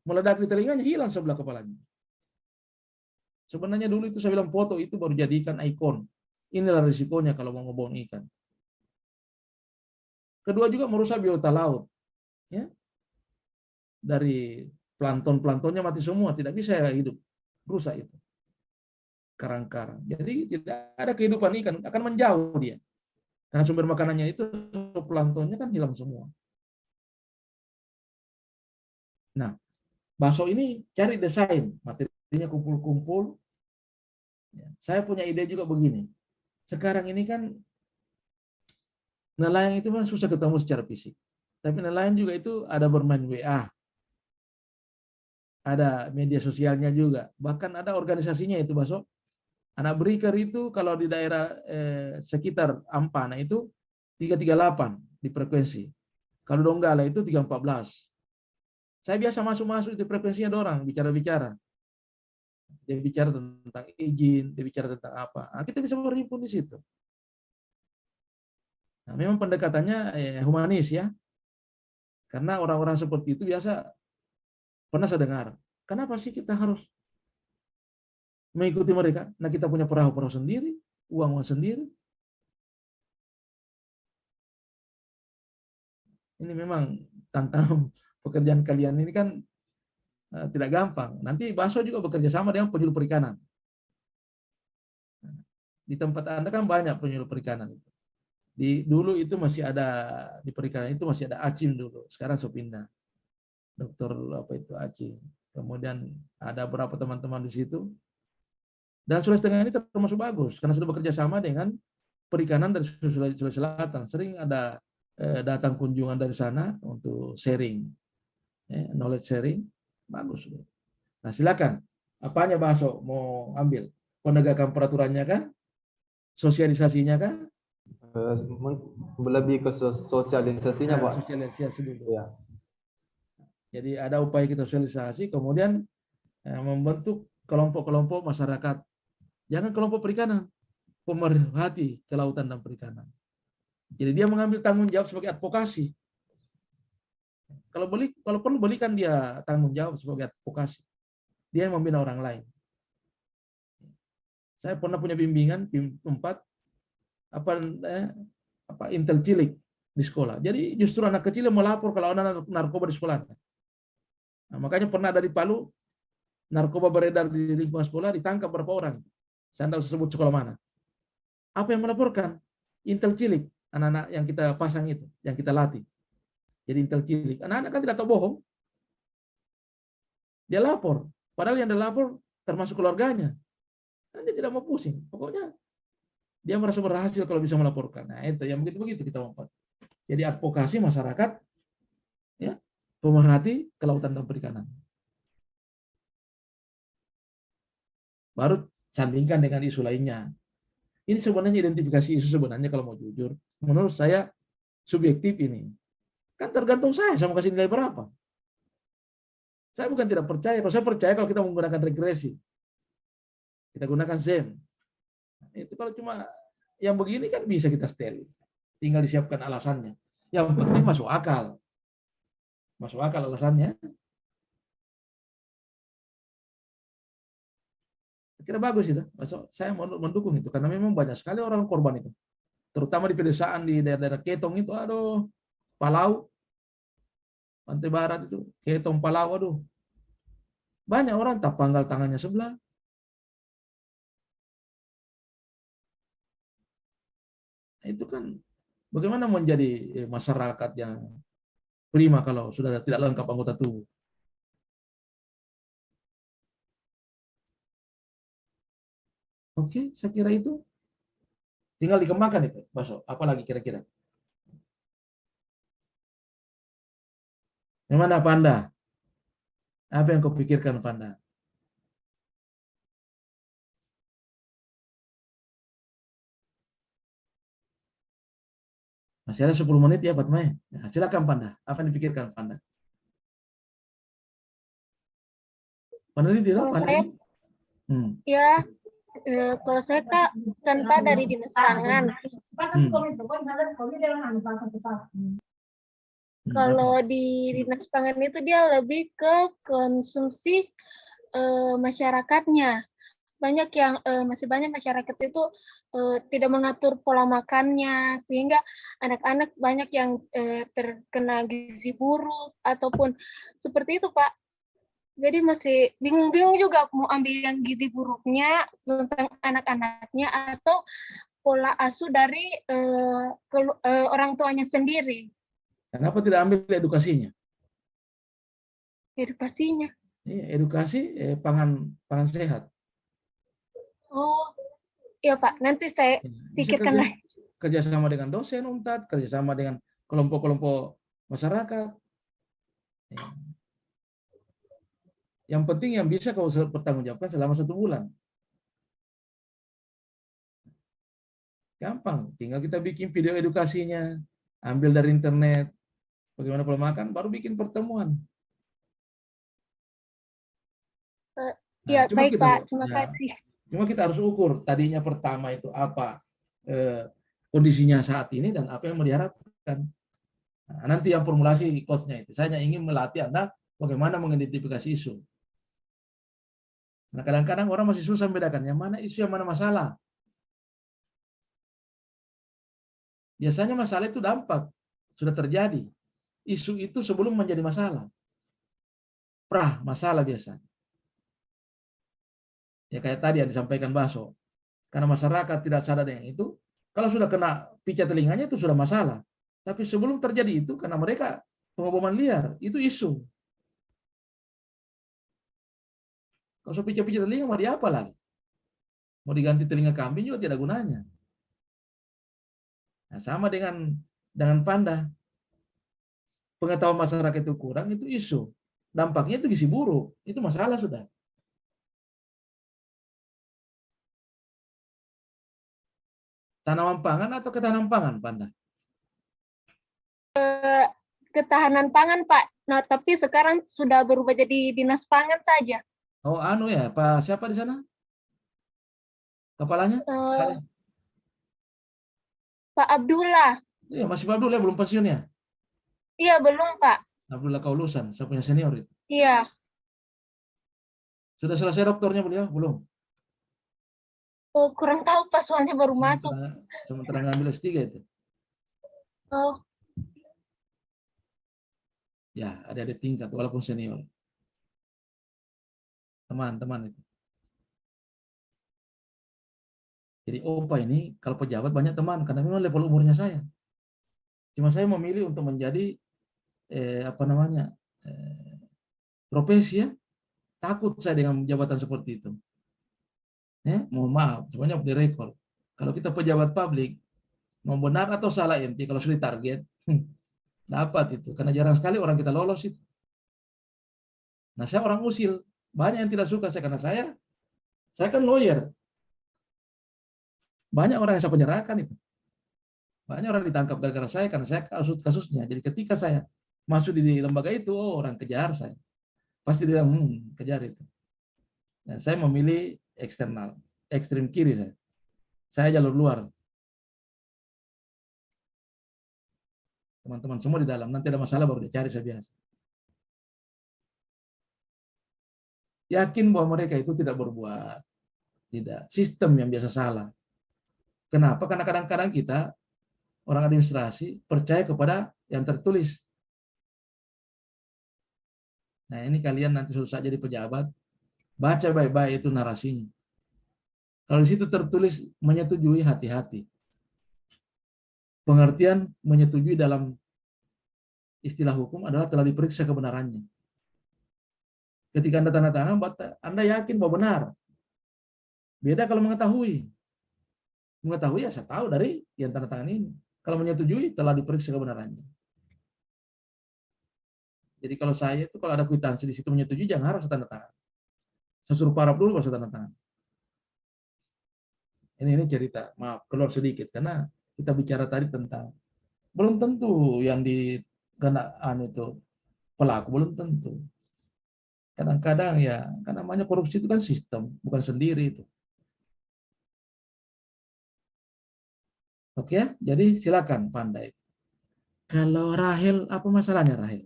meledak di telinganya, hilang sebelah kepalanya. Sebenarnya dulu itu saya bilang foto itu baru jadikan ikon. Inilah risikonya kalau mau ngebuang ikan. Kedua juga merusak biota laut. Ya. Dari plankton-planktonnya mati semua, tidak bisa hidup. Rusak itu. Karang-karang. Jadi tidak ada kehidupan ikan, akan menjauh dia. Karena sumber makanannya itu planktonnya kan hilang semua. Nah, bakso ini cari desain, materinya kumpul-kumpul. Ya, saya punya ide juga begini. Sekarang ini kan nelayan itu memang susah ketemu secara fisik. Tapi nelayan juga itu ada bermain WA. Ada media sosialnya juga. Bahkan ada organisasinya itu, Baso. Anak Breaker itu kalau di daerah sekitar Ampana itu 338 di frekuensi. Kalau Donggala itu 314. Saya biasa masuk-masuk itu frekuensinya dorang, bicara-bicara. Dia bicara tentang izin, dia bicara tentang apa. Nah, kita bisa berhimpun di situ. Nah, memang pendekatannya humanis ya. Karena orang-orang seperti itu biasa pernah saya dengar. Kenapa sih kita harus mengikuti mereka? Nah, kita punya perahu-perahu sendiri, uang sendiri. Ini memang tantangan pekerjaan kalian ini kan tidak gampang. Nanti Baso juga bekerja sama dengan penyuluh perikanan. Di tempat Anda kan banyak penyuluh perikanan. Dulu itu masih ada, di perikanan itu masih ada Acim dulu. Sekarang so pindah. Dokter apa itu Acim. Kemudian ada beberapa teman-teman di situ. Dan Sulawesi Tengah ini termasuk bagus karena sudah bekerja sama dengan perikanan dari Sulawesi Selatan. Sering ada datang kunjungan dari sana untuk sharing, knowledge sharing, bagus. Nah silakan, apanya Baso mau ambil? Penegakan peraturannya kah? Sosialisasinya kah? Lebih ke sosialisasinya, Nah, Pak. sosialisasi dulu. Ya. Jadi ada upaya kita sosialisasi, kemudian membentuk kelompok-kelompok masyarakat. Jangan kelompok perikanan, pemerhati kelautan dan perikanan. Jadi dia mengambil tanggung jawab sebagai advokasi. Kalau perlu belikan dia tanggung jawab sebagai advokasi. Dia yang membina orang lain. Saya pernah punya bimbingan tempat intel cilik di sekolah. Jadi justru anak kecil yang melapor kalau ada narkoba di sekolahnya. Nah, makanya pernah dari Palu narkoba beredar di lingkungan sekolah, ditangkap berapa orang. Saya tidak usah sebut sekolah mana. Apa yang melaporkan? Intel cilik, anak-anak yang kita pasang itu, yang kita latih. Jadi intel cilik. Anak-anak kan tidak tahu bohong. Dia lapor. Padahal yang dia lapor termasuk keluarganya. Kan dia tidak mau pusing. Pokoknya dia merasa berhasil kalau bisa melaporkan. Nah itu, yang begitu-begitu kita mau. Jadi advokasi masyarakat, ya, pemerhati kelautan dan perikanan. Baru sandingkan dengan isu lainnya. Ini sebenarnya identifikasi isu sebenarnya kalau mau jujur. Menurut saya subjektif ini. Kan tergantung saya mau kasih nilai berapa. Saya bukan tidak percaya. Kalau saya percaya kalau kita menggunakan regresi. Kita gunakan SEM. Itu kalau cuma yang begini kan bisa kita setel. Tinggal disiapkan alasannya. Yang penting masuk akal. Masuk akal alasannya. Kira bagus itu. Saya mendukung itu karena memang banyak sekali orang korban itu. Terutama di pedesaan di daerah-daerah Ketong itu, aduh, Palau, Pantai Barat itu, Ketong, Palau, aduh. Banyak orang tak panggal tangannya sebelah. Itu kan bagaimana menjadi masyarakat yang prima kalau sudah tidak lengkap anggota tubuh. Oke, saya kira itu tinggal dikembangkan itu, Baso. Apalagi kira-kira? Yang mana Panda? Apa yang kau pikirkan, Panda? Masih ada 10 menit ya, Fatma. Nah, silakan Panda. Apa yang dipikirkan, Panda? Peneliti dong, Panda. Ya, kalau saya kan Pak dari Dinas Pangan. Kalau di Dinas Pangan itu dia lebih ke konsumsi masyarakatnya. banyak yang masih banyak masyarakat itu tidak mengatur pola makannya, sehingga anak-anak banyak yang terkena gizi buruk ataupun seperti itu, Pak. Jadi masih bingung-bingung juga mau ambil yang gizi buruknya tentang anak-anaknya atau pola asuh dari orang tuanya sendiri. Kenapa tidak ambil edukasinya? Edukasinya. Edukasi pangan sehat. Oh, iya Pak. Nanti saya pikirkan lagi. Kerjasama dengan dosen UNTAD, kerjasama dengan kelompok-kelompok masyarakat. Yang penting yang bisa kau pertanggungjawabkan selama 1 bulan. Gampang, tinggal kita bikin video edukasinya, ambil dari internet, bagaimana pola makan, baru bikin pertemuan. Ya, baik Pak, terima kasih. Cuma kita harus ukur tadinya pertama itu apa kondisinya saat ini dan apa yang mau diharapkan. Nah, nanti yang formulasi coach-nya itu, saya ingin melatih Anda bagaimana mengidentifikasi isu. Nah, kadang-kadang orang masih susah membedakan yang mana isu, yang mana masalah. Biasanya masalah itu dampak, sudah terjadi. Isu itu sebelum menjadi masalah. Masalah biasanya. Ya kayak tadi yang disampaikan Baso. Karena masyarakat tidak sadar dengan itu, kalau sudah kena pica telinganya itu sudah masalah. Tapi sebelum terjadi itu, karena mereka pengeboman liar, itu isu. Kalau sudah pica-pica telinga, mau diapa lagi? Mau diganti telinga kambing juga tidak gunanya. Nah, sama dengan Panda. Pengetahuan masyarakat itu kurang, itu isu. Dampaknya itu gizi buruk, itu masalah sudah. Tanaman pangan atau ketahanan pangan, Panda? Ketahanan pangan, Pak. Nah, tapi sekarang sudah berubah jadi dinas pangan saja. Oh, ya, Pak siapa di sana? Kepalanya? Pak Abdullah. Iya, masih Pak Abdullah, belum pensiun ya? Iya, belum, Pak. Abdullah Kaulusan, saya punya senior itu. Iya. Sudah selesai doktornya beliau? Belum? Oh, kurang tahu Pak, soalnya baru masuk. Sementara ngambil S3 itu. Oh. Ya, ada tingkat walaupun senior. Teman-teman itu. Jadi OPA ini kalau pejabat banyak teman karena memang level umurnya saya. Cuma saya memilih untuk menjadi profesi ya. Takut saya dengan jabatan seperti itu. Ya, mohon maaf, semuanya direkod. Kalau kita pejabat publik, mau benar atau salah ente kalau sudah target, dapat itu. Karena jarang sekali orang kita lolos itu. Nah, saya orang usil, banyak yang tidak suka saya karena saya kan lawyer. Banyak orang yang saya penyerahkan itu. Banyak orang ditangkap gara-gara saya karena saya kasusnya. Jadi ketika saya masuk di lembaga itu, orang kejar saya. Pasti dia kejar itu. Nah, saya memilih eksternal, ekstrim kiri saya. Saya jalur luar. Teman-teman semua di dalam. Nanti ada masalah baru dicari saya biasa. Yakin bahwa mereka itu tidak berbuat. Tidak. Sistem yang biasa salah. Kenapa? Karena kadang-kadang kita, orang administrasi, percaya kepada yang tertulis. Nah, ini kalian nanti suatu saat jadi pejabat, baca baik-baik itu narasinya. Kalau di situ tertulis menyetujui, hati-hati. Pengertian menyetujui dalam istilah hukum adalah telah diperiksa kebenarannya. Ketika Anda tanda tangan, Anda yakin bahwa benar. Beda kalau mengetahui. Mengetahui ya saya tahu dari yang tanda tangan ini. Kalau menyetujui telah diperiksa kebenarannya. Jadi kalau saya itu kalau ada kwitansi di situ menyetujui jangan harus tanda tangan. Saya suruh paraf dulu baru saya tanda tangan. Ini cerita, maaf keluar sedikit karena kita bicara tadi tentang belum tentu yang dikenaan itu pelaku, belum tentu. Kadang-kadang ya kan namanya korupsi itu kan sistem, bukan sendiri itu. Oke ya, jadi silakan pandai. Kalau Rahel, apa masalahnya Rahel?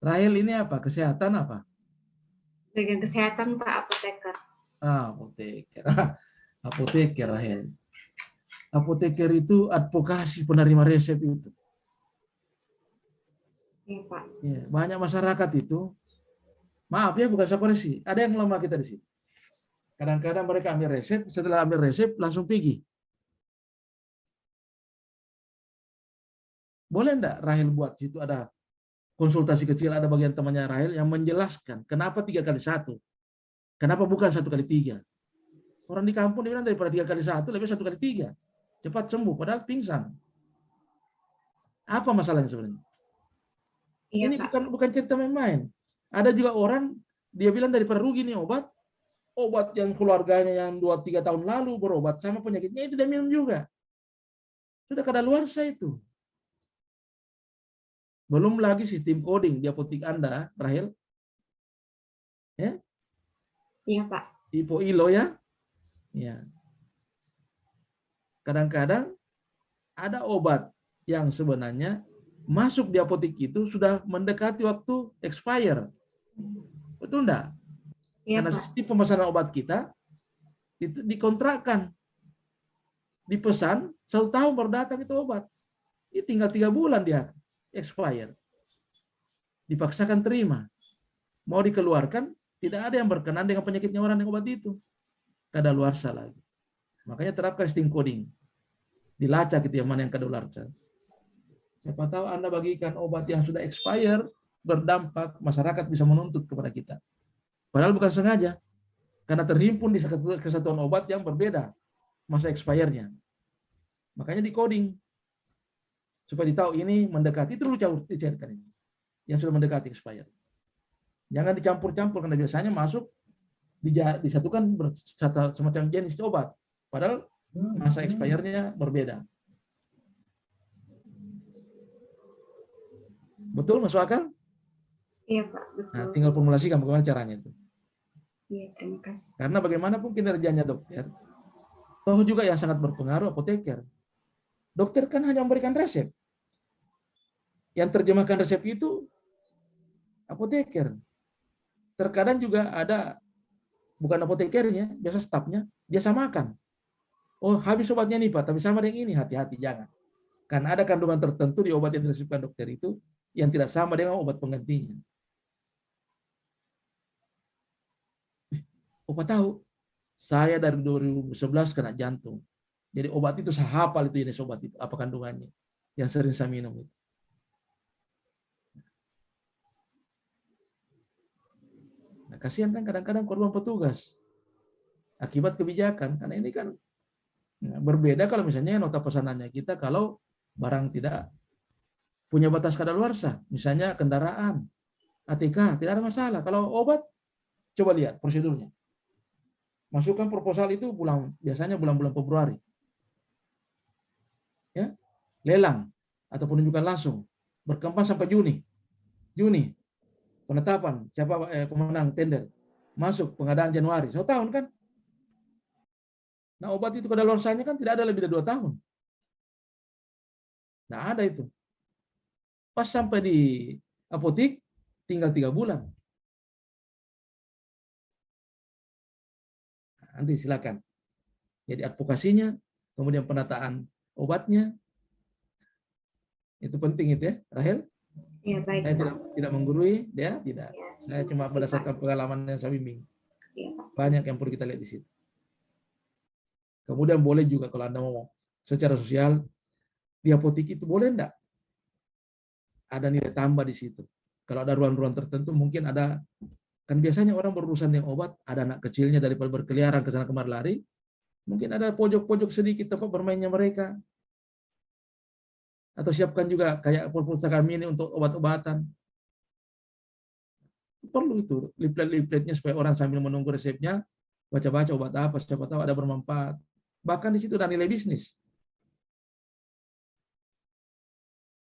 Rahel ini apa? Kesehatan apa? Bagian kesehatan Pak, apoteker. Apoteker. Apoteker, Rahel. Apoteker itu advokasi penerima resep itu. Iya Pak. Ya, banyak masyarakat itu, maaf ya bukan sakoreksi, ada yang lama kita di sini. Kadang-kadang mereka ambil resep, setelah ambil resep langsung pergi. Boleh enggak Rahel buat situ ada konsultasi kecil, ada bagian temannya Rahel yang menjelaskan kenapa 3x1, kenapa bukan 1x3. Orang di kampung dia bilang daripada 3x1 lebih 1x3, cepat sembuh, padahal pingsan. Apa masalahnya sebenarnya? Iya, Ini Pak. bukan cerita main-main. Ada juga orang dia bilang daripada rugi nih obat yang keluarganya yang 2-3 tahun lalu berobat sama penyakitnya itu dia minum juga. Sudah kadaluarsa itu. Belum lagi sistem coding di apotek Anda, Rahel. Ya? Iya, Pak. IPO-ILO ya. Ya. Kadang-kadang ada obat yang sebenarnya masuk di apotek itu sudah mendekati waktu expire. Betul enggak? Iya, Karena Pak. sistem pemesanan obat kita itu dikontrakkan. Dipesan 1 tahun baru datang itu obat. Ini tinggal 3 bulan dia expire. Dipaksakan terima. Mau dikeluarkan, tidak ada yang berkenan dengan penyakitnya orang yang obat itu. Kadaluarsa lagi. Makanya terapkan sistem coding. Dilacak itu yang mana yang kadaluarsa. Siapa tahu Anda bagikan obat yang sudah expire, berdampak, masyarakat bisa menuntut kepada kita. Padahal bukan sengaja. Karena terhimpun di kesatuan obat yang berbeda masa expire-nya. Makanya di coding. Supaya ditahu ini mendekati, itu dulu dicairkan ini. Yang sudah mendekati expire. Jangan dicampur-campur, karena biasanya masuk, disatukan semacam jenis obat. Padahal masa expire-nya berbeda. Betul, masuk akal? Iya, Pak. Betul. Nah, tinggal formulasikan bagaimana caranya itu. Iya, terima kasih. Karena bagaimanapun kinerjanya dokter, toh juga yang sangat berpengaruh apoteker. Dokter kan hanya memberikan resep. Yang terjemahkan resep itu apoteker. Terkadang juga ada, bukan apotekernya, biasa stafnya, dia samakan. Oh, habis obatnya nih Pak, tapi sama dengan ini, hati-hati, jangan. Karena ada kandungan tertentu di obat yang diresepkan dokter itu, yang tidak sama dengan obat penggantinya. Obat tahu, saya dari 2011 kena jantung. Jadi obat itu saya hafal itu jenis obat itu, apa kandungannya. Yang sering saya minum itu. Nah, kasihan kan kadang-kadang korban petugas. Akibat kebijakan, karena ini kan berbeda kalau misalnya nota pesanannya kita kalau barang tidak punya batas kadaluarsa, misalnya kendaraan, ATK, tidak ada masalah. Kalau obat, coba lihat prosedurnya. Masukkan proposal itu biasanya bulan-bulan Februari. Ya, lelang atau penunjukan langsung berkembang sampai Juni. Penetapan siapa pemenang tender, masuk pengadaan Januari. 1 tahun kan? Nah, obat itu kadaluarsanya kan tidak ada lebih dari 2 tahun. Nah, ada itu. Pas sampai di apotek tinggal 3 bulan. Nanti silakan. Jadi advokasinya, kemudian penataan obatnya, itu penting itu ya, Rahel. Iya, baik. Saya tidak menggurui, ya tidak. Ya, Saya cuma berdasarkan pengalaman yang saya bimbing. ya, Banyak yang perlu kita lihat di situ. Kemudian boleh juga kalau Anda mau secara sosial, di apotek itu boleh enggak ada nilai tambah di situ. Kalau ada ruang-ruang tertentu mungkin ada, kan biasanya orang berurusan dengan obat, ada anak kecilnya daripada berkeliaran ke sana kemari lari, mungkin ada pojok-pojok sedikit tempat bermainnya mereka. Atau siapkan juga kayak perpustakaan mini untuk obat-obatan. Perlu itu leaflet-leafletnya supaya orang sambil menunggu resepnya baca-baca obat apa, siapa tahu ada bermanfaat. Bahkan di situ ada nilai bisnis.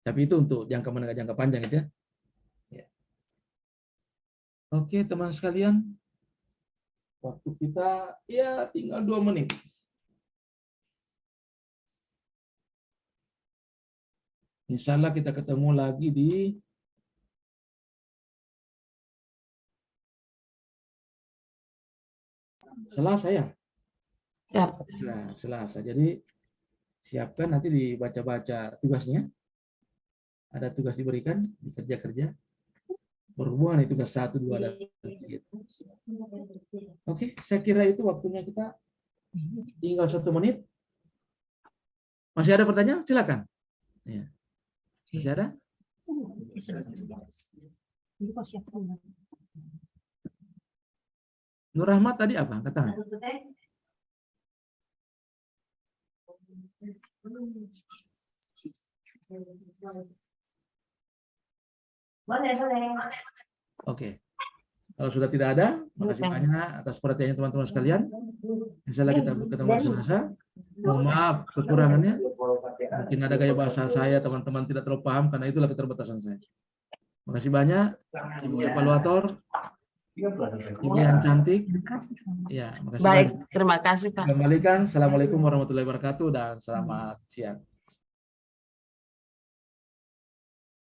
Tapi itu untuk jangka menengah, jangka panjang itu ya. Ya. Oke, teman sekalian. Waktu kita ya tinggal 2 menit. Insya Allah kita ketemu lagi di Selasa ya? Siap. Selasa. Jadi siapkan nanti dibaca-baca tugasnya. Ada tugas diberikan di kerja-kerja. Berhubungan itu tugas 1, 2, dan 3. Oke, saya kira itu waktunya kita. Tinggal 1 menit. Masih ada pertanyaan? Silakan. Ya. Masih ada? Nur Rahmat tadi apa? Angkat tangan. Oke. Kalau sudah tidak ada, makasih banyak atas perhatiannya teman-teman sekalian. Insya Allah kita ketemu di Selasa. Mohon maaf kekurangannya. Mungkin ada gaya bahasa saya teman-teman tidak terlalu paham karena itulah keterbatasan saya. Makasih banyak Ibu evaluator, Ibu yang cantik. Ya, makasih Baik, banyak. terima kasih Pak. Kembalikan. Assalamualaikum warahmatullahi wabarakatuh dan selamat siang.